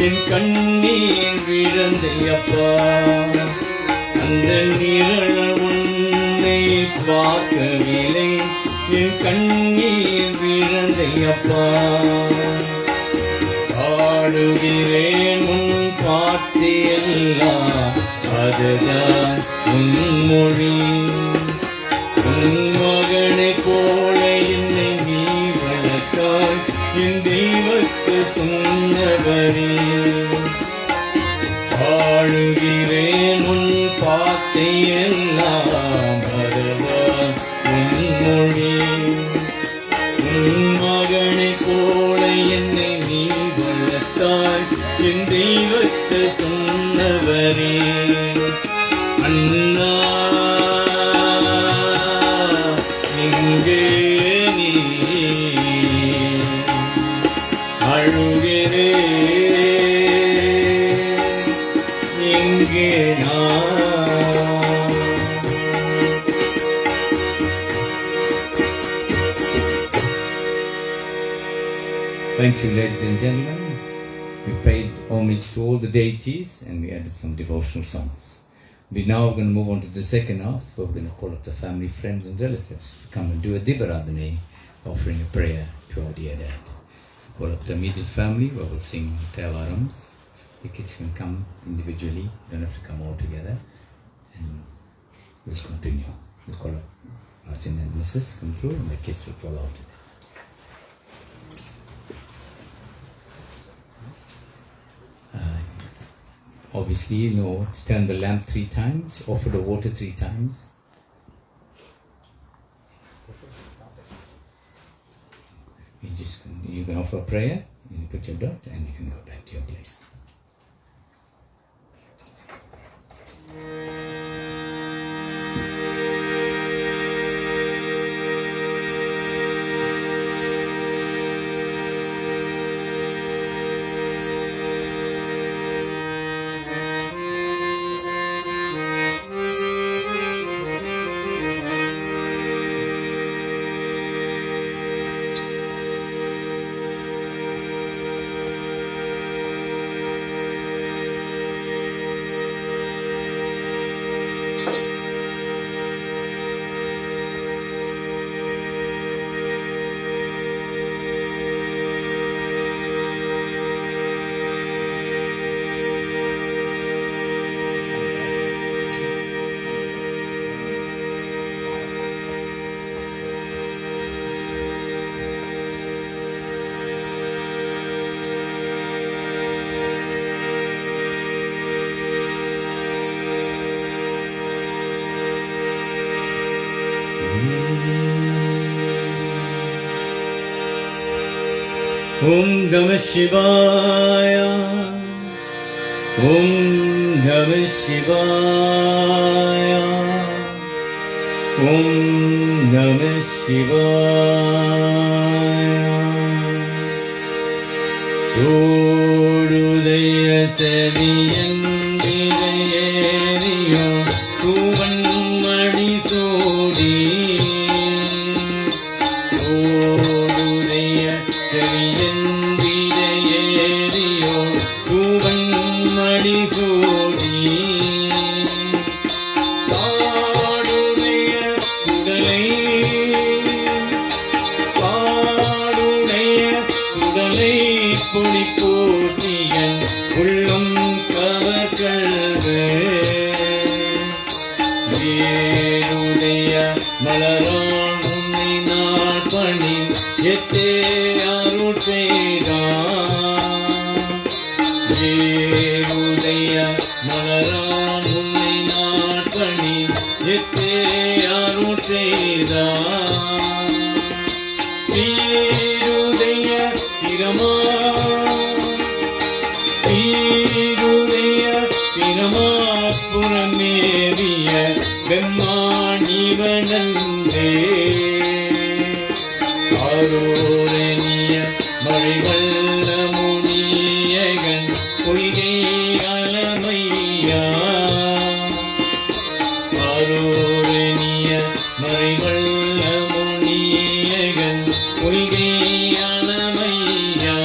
என் கண்ணீர் விழுந்தையப்பா அந்த நிழல் உன்னை பார்க்கவில்லை என் கண்ணீர் விழுந்தையப்பா ஆடுகிறேன் உன் பாட்டியெல்லாம் அதுதான் உன் மொழி உன் மகனை போல என்னை நீ வளர்த்தாய் என் தெய்வத்து சொன்னவரே ஆடுகிறேன் உன் பாட்டியெல்லாம் அதுதான் உன் மொழி உன் மகனை போல என்னை நீ வளர்த்தாய் என் தெய்வத்தை சொன்னவரே அண்ணா எங்கே நீ அழுகிறே எங்கே நான் Thank you, ladies and gentlemen. We paid homage to all the deities and we added some devotional songs. We now are going to move on to the second half. We're going to call up the family, friends and relatives to come and do a Dibaradhane, offering a prayer to our dear dad. Call up the immediate family where we'll sing Tevarams. The kids can come individually, you don't have to come all together. And we'll continue. We'll call up Arjun and Mrs. come through and the kids will follow after that. Obviously, you know, to turn the lamp 3 times, offer the water 3 times. You can offer a prayer, you can put your dot, and you can go back to your place. Om Namah Shivaya, Om Namah Shivaya, Om Namah Shivaya. Todudaya Saviyandiriyo Kuvan Madi Sodi. Todudaya Saviyandiriyo Kuvan Madi Sodi. Todudaya Sudalai Sudalai பொடி போசியன் உள்ளம் கவர்களே ஏருடைய மலரான் உன்னை நாள் பணி எத்தே அருள் செய்தான் ஏருடைய மலரான் உன்னை நாள் பணி எத்தே அருள் செய்தான் வீருடைய இரமா புறமேறிய பெம்மாணிவனந்தே ஆரோரணிய மழைவல்ல முனியகன் பொய்கை அலமையா ஆரோரணிய மழைவல்ல முனியகன் பொய்கை அலமையா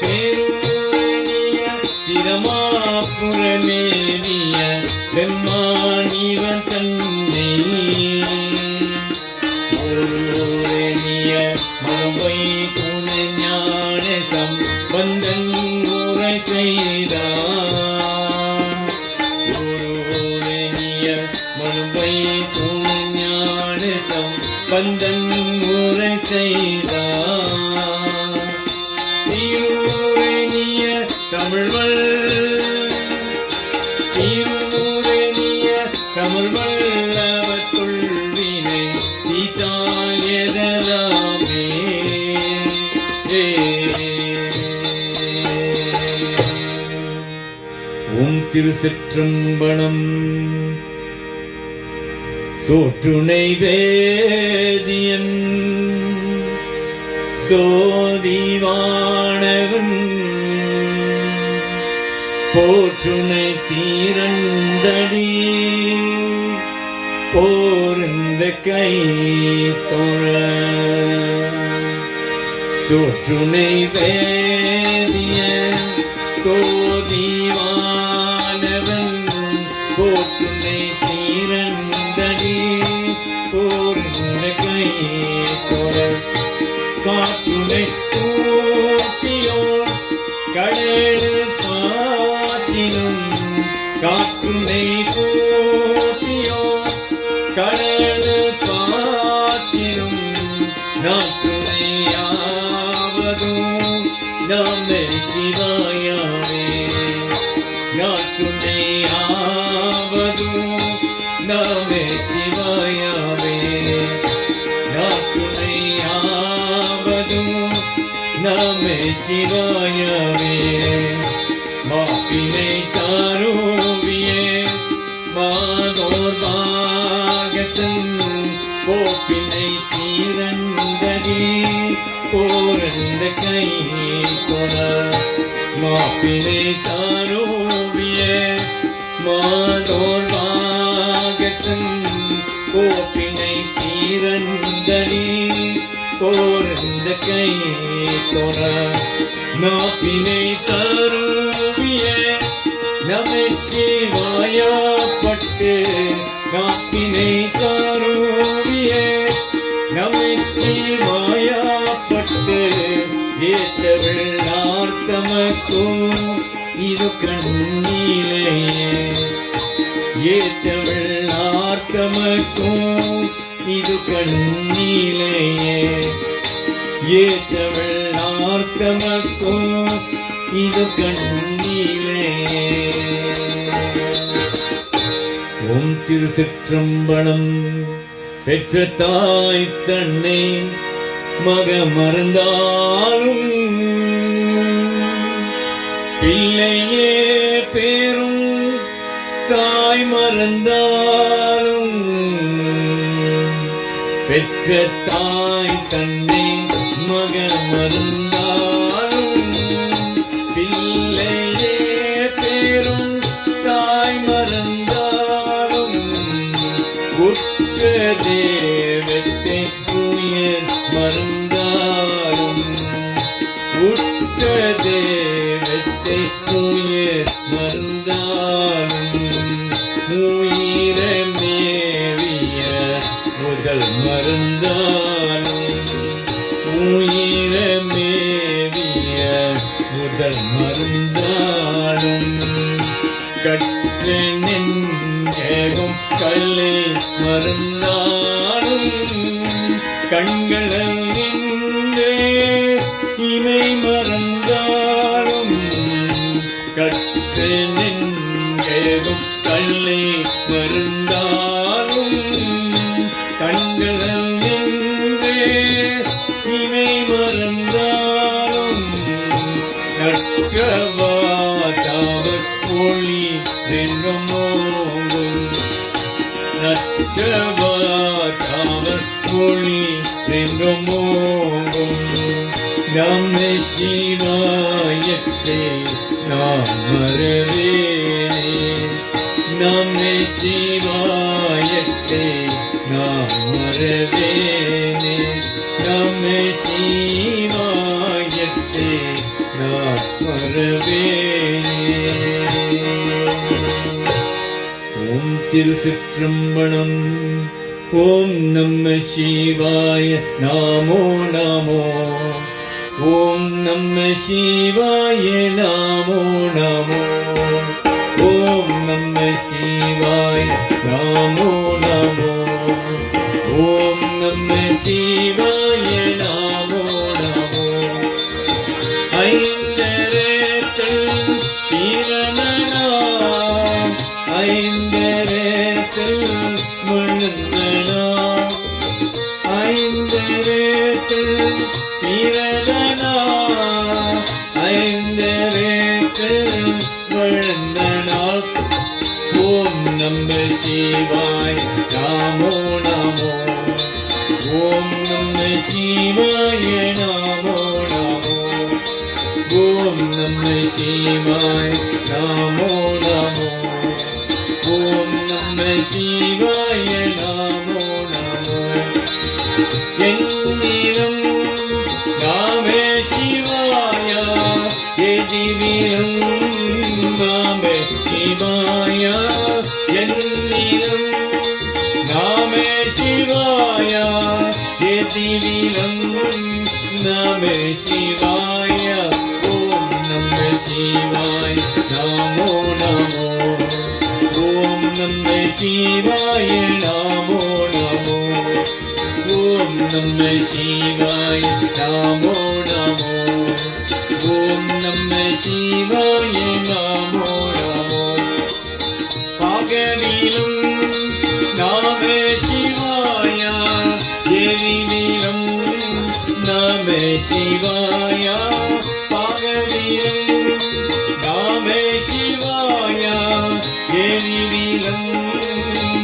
பேரூரணிய பிரமாபுரமேவிய பெம்மானிவன் தன்னை ஊரணிய மறுவை துணை ஞான சம்பந்தன் உரை செய்தார் ஊரணிய மறுவை துணை ஞான சம்பந்தன் உரை செய்தார் தீரூரணிய தமிழ்வள் தீரூரணிய தமிழ்வல்லவத்துள் வினை தீத்தால் எதலாமே ஓம் திருச்சிற்றம்பலம். சோற்றுணை வேதியன் சோதிவானவன் போற்றுணை தீரந்தடி போர்ந்த கை தொழ சோற்றுணை வேதிய சோதிவானவன் போற்றுணை தீரந்தடி போர்ந்த கை தொழ காற்றுணை தூக்கியோர் கடல் பாற்றினும் காற்றுணை தூக்கியோர் கடல் பாற்றினும் நாற்றுணையாவதும் நம சிவாயவே நாற்றுணையாவதும் நம சிவாயவே நாற்றுணையாவதும் நம சிவாயவே மாப்பினை தாரோவியே மாதோர் பாகத்தன் கோப்பினை தீரந்தடி போரந்த கை கொண மாப்பினை தாரோவியே மாதோர் பாகத்தன் கோப்பினை தீரந்தடி போரந்த கை கொண நாப்பினை தாரோவிய நமச்சிவாயப்பட்டு நாப்பினை தாரோவிய நமச்சிவாயப்பட்டு ஏத்தவள் நார்த்தமக்கும் இது கண்ணீலையே ஏத்தவள் நார்த்தமக்கும் இது கண்ணீலையே ஏத்தவள் நார்த்தமக்கும் இது கண்ணீலையே. ஓம் திருச்சிற்றம்பலம். பெற்ற தாய் தன்னை மக மறந்தாலும் பிள்ளையே பேரும் தாய் மறந்தாலும் பெற்ற தாய் தன்னை மக மறந்தாலும் பிள்ளையே பேரும் தாய் மறந்தாலும் உற்ற தேவத்தை உயிர் மறந்தாலும் உற்ற தேவத்தை உயிர் மறந்தாலும் உயிர மேவிய முதல் மறந்தாலும் உயிர மேவிய முதல் மறந்தாலும் கற்ற நெஞ்சகம் கல்லை மறந்தாலும் கண்களல் நின்றே இமை மறந்தாலும் கற்ற நெஞ்சகம் கல்லை மறந்தாலும் கண்களல் நின்றே இமை மறந்தாலும் நற்றவாதாவர் ஒளி ரெங்கமோங்கும் நற்றவாதாவர் ஒளி ரெங்கமோங்கும் நம்ம சிவாயத்தை நாம் மறவேனே நம்ம சிவாயத்தை நாம் மறவேனே நம்ம சிவாய மறவேனே. ஓம் திருச்சிற்றம்பலம். ஓம் நம சிவாய நமோ நமோ. ஓம் நம சிவாய நமோ நமோ. ஓம் நம சிவாய நமோ நமோ. ஓம் நம சிவாய நமோ நமோ. ஐந்தரத்தில் பிறந்தனா, ஐந்தரத்தில் விழுந்தனா, ஐந்தரத்தில் பிறந்தனா, ஐந்தரத்தில் விழுந்தனால். ஓம் நம சிவாய நமோ நமோ. ஓம் நம சிவாய நமோ நமோ. ஓம் நம சிவாய நமோ நமோ. ஓம் நம சிவாய நமோ நமோ. என்னிலும் நாமே சிவாய எதிரிலும் நாமே சிவாய. என்னிலும் நாமே சிவாய எதிரிலும் நாமே சிவாய. ஓம் நம சிவாய நமோ நமோ. ஓம் நம சிவாய நமோ நமோ. ஓம் நம சிவாய நமோ நமோ. ஓம் நம சிவாய நமோ நமோ. பகலிலும் நாமே சிவாய எரிவிலும் நாமே சிவாய. பகலிலும் நாமே சிவாய எரிவிலும்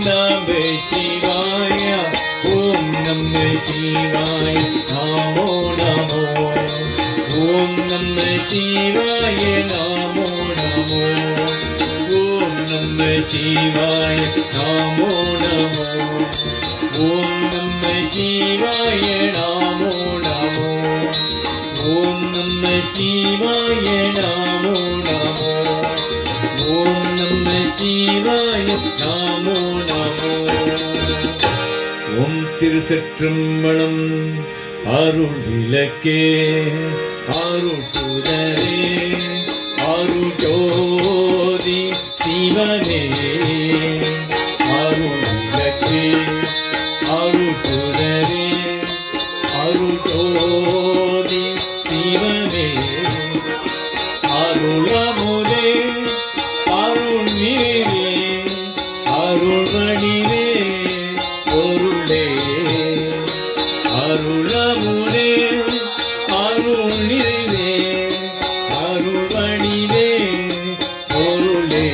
நாமே சிவாய. ஓம் நம சிவாய நமோ நமோ. ஓம் நம சிவாய நமோ நமோ. ஓம் நம சிவாய நமோ நமோ. ஓம் நம சிவாய நமோ நமோ. ஓம் நம சிவாய நமோ நமோ. ஓம் நம சிவாய நமோ நமோ. ஓம் திருச்சிற்றம்பலம். அருள் விளக்கே அருள் சுடரே அருள் ஜோதி சிவனே. அருள் விளக்கே அருள் சுடரே அருள் ஜோதி சிவனே. அருளமுதே அருள் நீரே அருள் வடிவே பொருளே. அருளமுதே அருள் நீரே அருள் வடிவே பொருளே.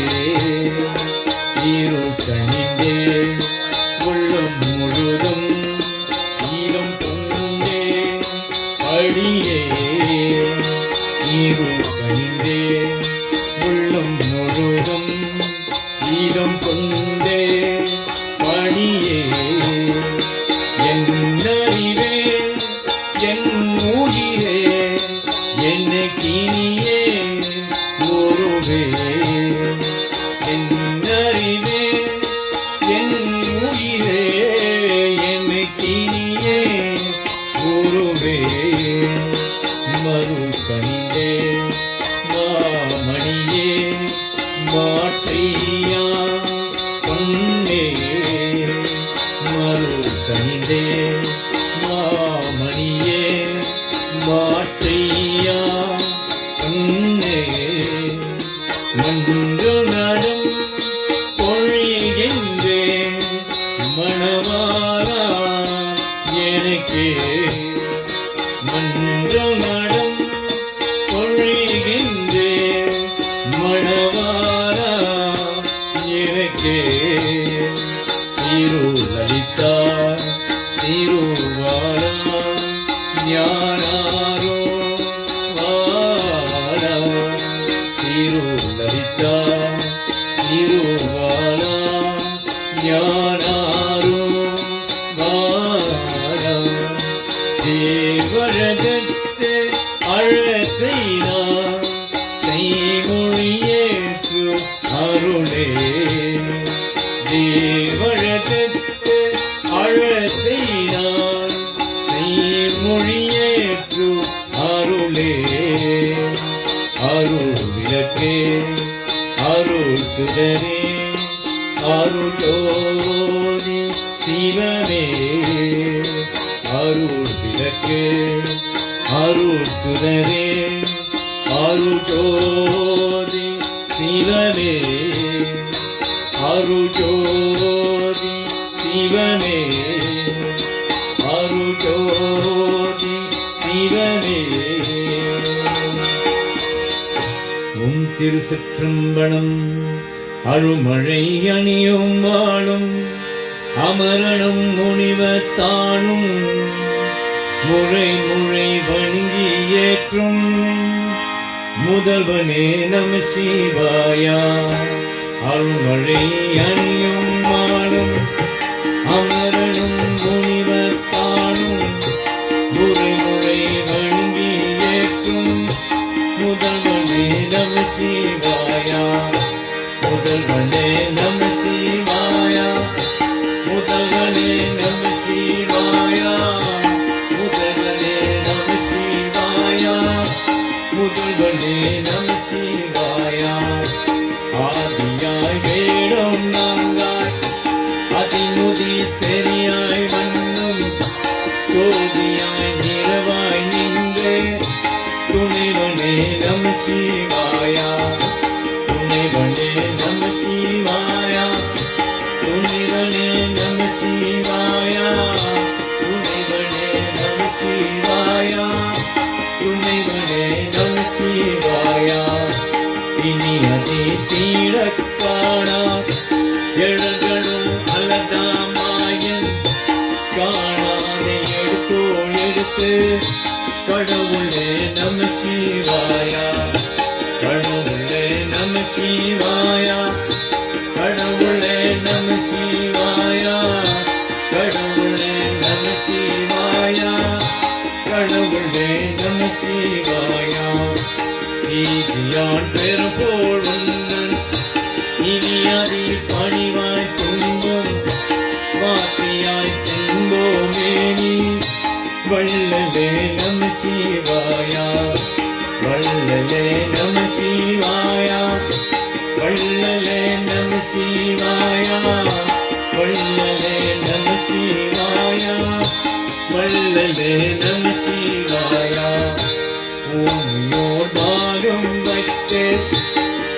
இருள் கணிந்தே உள்ளம் முழுதும் ஈரம் கொண்டே அடியே. இருள் கணிந்தே உள்ளம் முழுதும் ஈரம் கொண்டே அடியே. என் அறிவே என் உயிரே என்னை கிணியே ஒருவே. என் அறிவே என் உயிரே என்னை கிணியே ஒருவே. மருள் கணிந்தே மாமணியே மாற்றையா பொன்னே. மருள் கணிந்தே மாமணியே மாற்றையா பொன்னே. மன்று நடம் பொழிகின்றே மணவாரா எனக்கே. மன்று நடம் பொழிகின்றே மணவாரா எனக்கே. திருளளித்தார் திருவாரா ஞானாரோ வாரா. திருளளித்தார் திருவாரா ஞானாரோ வாரா. தேவரகத்து அழ செய்தார் சுடரே அருள் ஜோதி சிவமே அருள் விளக்கு அருள் சுடரே அருள் ஜோதி சிவமே அருள் ஜோதி சிவமே அருள் ஜோதி சிவமே உம் திருச்சிற்றம்பலம் அருள்மழை அணியும் வாழும் அமரனும் முனிவத்தானும் முறை முறை வணங்கி ஏற்றும் முதல்வனே நம சிவாயா அருள்மழை அணியும் வாழும் அமரனும் முனிவத்தானும் முறை முறை வணங்கி ஏற்றும் முதல்வனே நம சிவாயா முதல்வனே நம சிவாயா முதல்வனே நம சிவாயா முதல்வனே நம சிவாயா முதல்வனே நம சிவாயா ஆதியாய் வேடம் நாங்காய் அதிமுதி தெரியாய் வண்ணம் சோதியாய் நிறவாய் நின்றே துணைவனே நம சிவாயா துணைவனே நம சிவாயா துணைவனே நம சிவாயா துணைவனே நம சிவாயா துணைவனே நம சிவாயா இனி அதை தீரக் காணா எழல்களும் அலதாமாயன் காணாதை எடுத்தோள் எடுத்து கடவுளே நம சிவாயா கடவுளே நம சிவாயா கடவுளே நம சிவாயா கடவுளே நம சிவாயா கடவுளே நம சிவாயா நீதியான் பெரும்போழுந்தன் இனி அதி பணிவாய் துன்பம் வாத்தியாய் செங்கோமேனி வள்ளலே நம சிவாயா வள்ளலே நம சிவாயா வள்ளலே நம சிவாயா வள்ளலே நம சிவாயா வள்ளலே நம சிவாயா பூமியோர் பாகம் வைத்து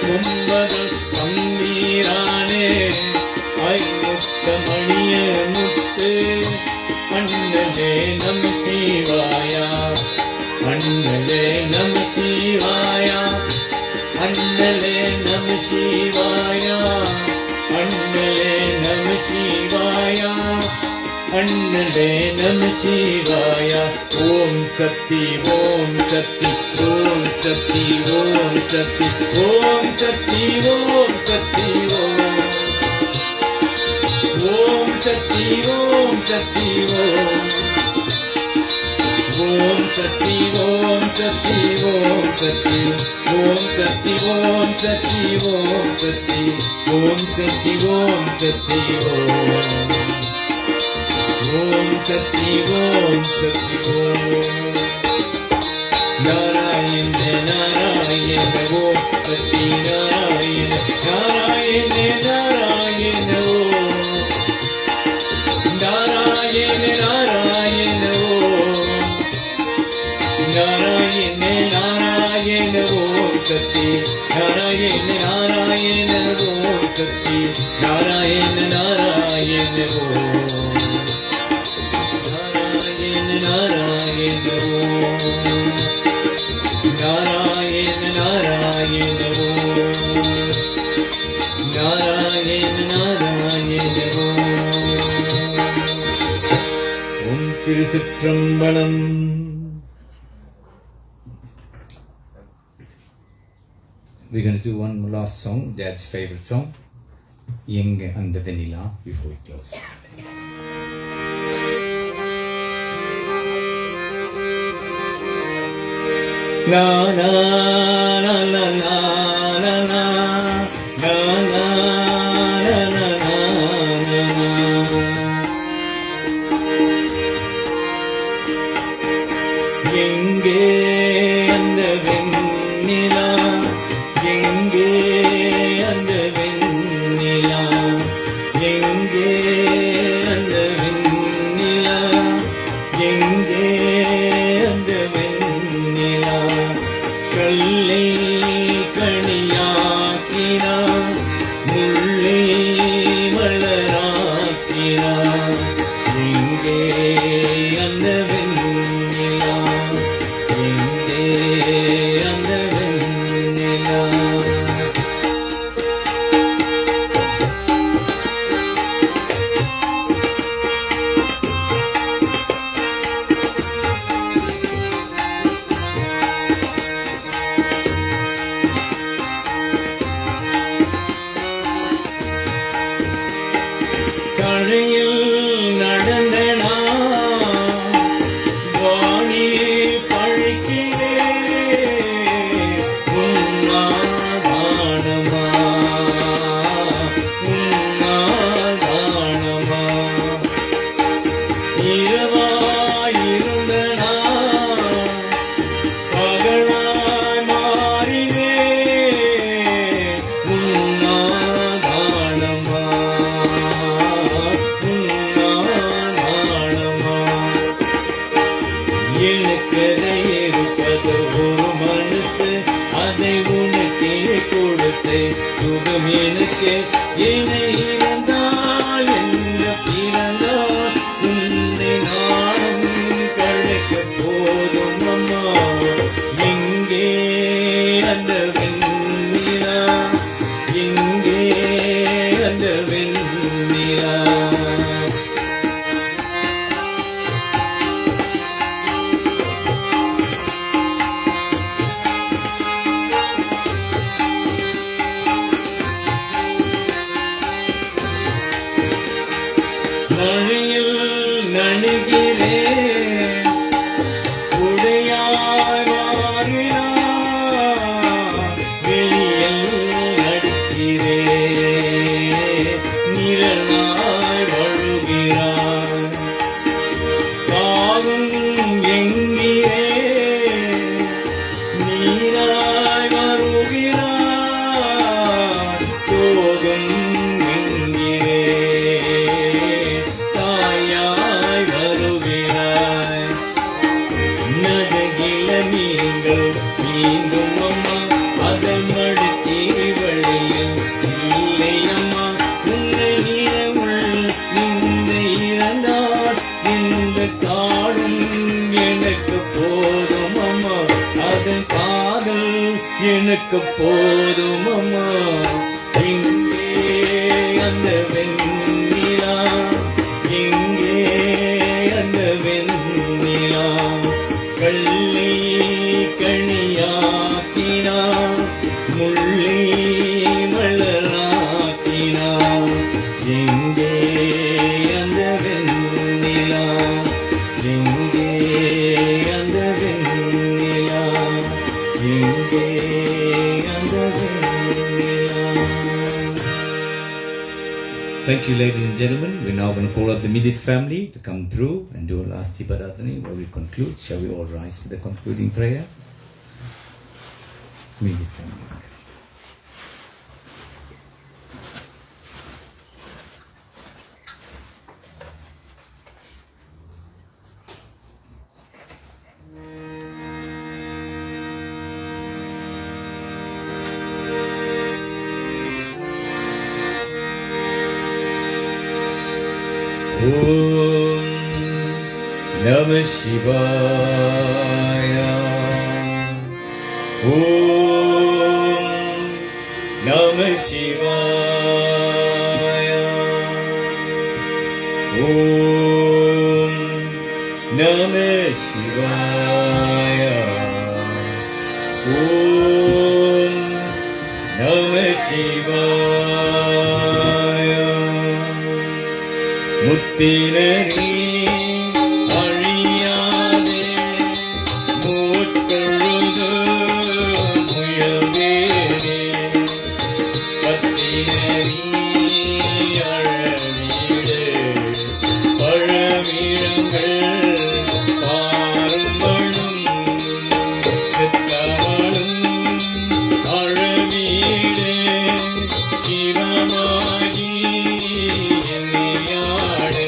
கும்பகள் தம்பீரானே ஐமுத்த மணிய முத்து அண்ணலே நம சிவாயா அண்ணலே நம சிவாயா அண்ணலே நம சிவாயா அண்ணலே நம சிவாயா அண்ணலே நம சிவாயா ஓம் சக்தி ஓம் சக்தி ஓம் சக்தி ஓம் சக்தி ஓம் சக்தி ஓம் சக்தி ஓம் ஓம் சக்தி ஓம் சக்தி ஓம் ஓம் சக்தி ஓம் சக்தி ஓம் சக்தி ஓம் சக்தி ஓம் சக்தி ஓம் சக்தி ஓம் சக்தி ஓம் சக்தி ஓம் சக்தி ஓம் சக்தி ஓம் நாராயண நாராயண ஓம் சக்தி நாராயண நாராயண நாராயண ஓம் நாராயண நாராயண ஓம் நாராயண நாராயண ஓம் சக்தி நாராயண நாராயண ஓம் சக்தி நாராயண நாராயண ஓம் நாராயண நாராயண ஓம் நாராயண நாராயண ஓம் நாராயண நாராயண ஓம் திருச்சிற்றம்பலம். We're going to do one last song, Dad's favorite song, Yenga and the Vanilla, before we close. Na na na na na na na na na na na எங்கே அந்த வெண்ணிலா எங்கே அந்த வெண்ணிலா கல்லை கனியாக்கினார் முள்ளை மலராக்கினார் எங்கே அந்த வெண்ணிலா எங்கே அந்த வெண்ணிலா கழையில் நடந்த வாணி பழிக்கிறே உன்னாதானமா உன்னாதானமா இரவாயிருந்த பகலாய் மாறினே உன்னாதானமா எனக்கதை இருப்பது ஒரு மனசு அதை உனக்கே கொடுத்து சுகம் எனக்கு என்னை இறந்தால் என்ன பிறந்தால் உன்னை நானும் கழைக்க போதும் அம்மா எங்கே அந்த வெண்ணிலா எங்கே அந்த வெண்ணிலா மழையில் நனைகிறேன் உடையாய் மாறினார் வெளியில் நடிக்கிறேன் நிழலாய் வழுகிறார் பாவம் என்கிறேன் நீராய் வருகிறார் சோகம் மீண்டும் அம்மா அதை மடுத்தி வழியில் இல்லை அம்மா உன்னை இரவுள் இந்த இறந்தார் இந்த காடும் எனக்கு போதும் அம்மா அதன் காதல் எனக்கு போதும் அம்மா எங்கே அந்த வெண்ணிலா எங்கே அந்த வெண்ணிலா கல்லை கனியாக்கினார் முள்ளை மலராக்கினார் எங்கே அந்த வெண்ணிலா எங்கே அந்த வெண்ணிலா எங்கே அந்த வெண்ணிலா. Thank you, ladies and gentlemen. We're now going to call up the immediate family to come through and do a last Tibadatani where we conclude. Shall we all rise for the concluding prayer? Immediate family. Om Namah Shivaya. Om Namah Shivaya. Om Namah Shivaya. Om Namah Shivaya. முத்தினரே அழியாதே மூட்கொழுது முயல்வேனே பத்தினரே அழவீடு பழமிழங்கள் பாரும்பழும் செத்தவளும் அழவீடு சிவமாகி என்னையாடு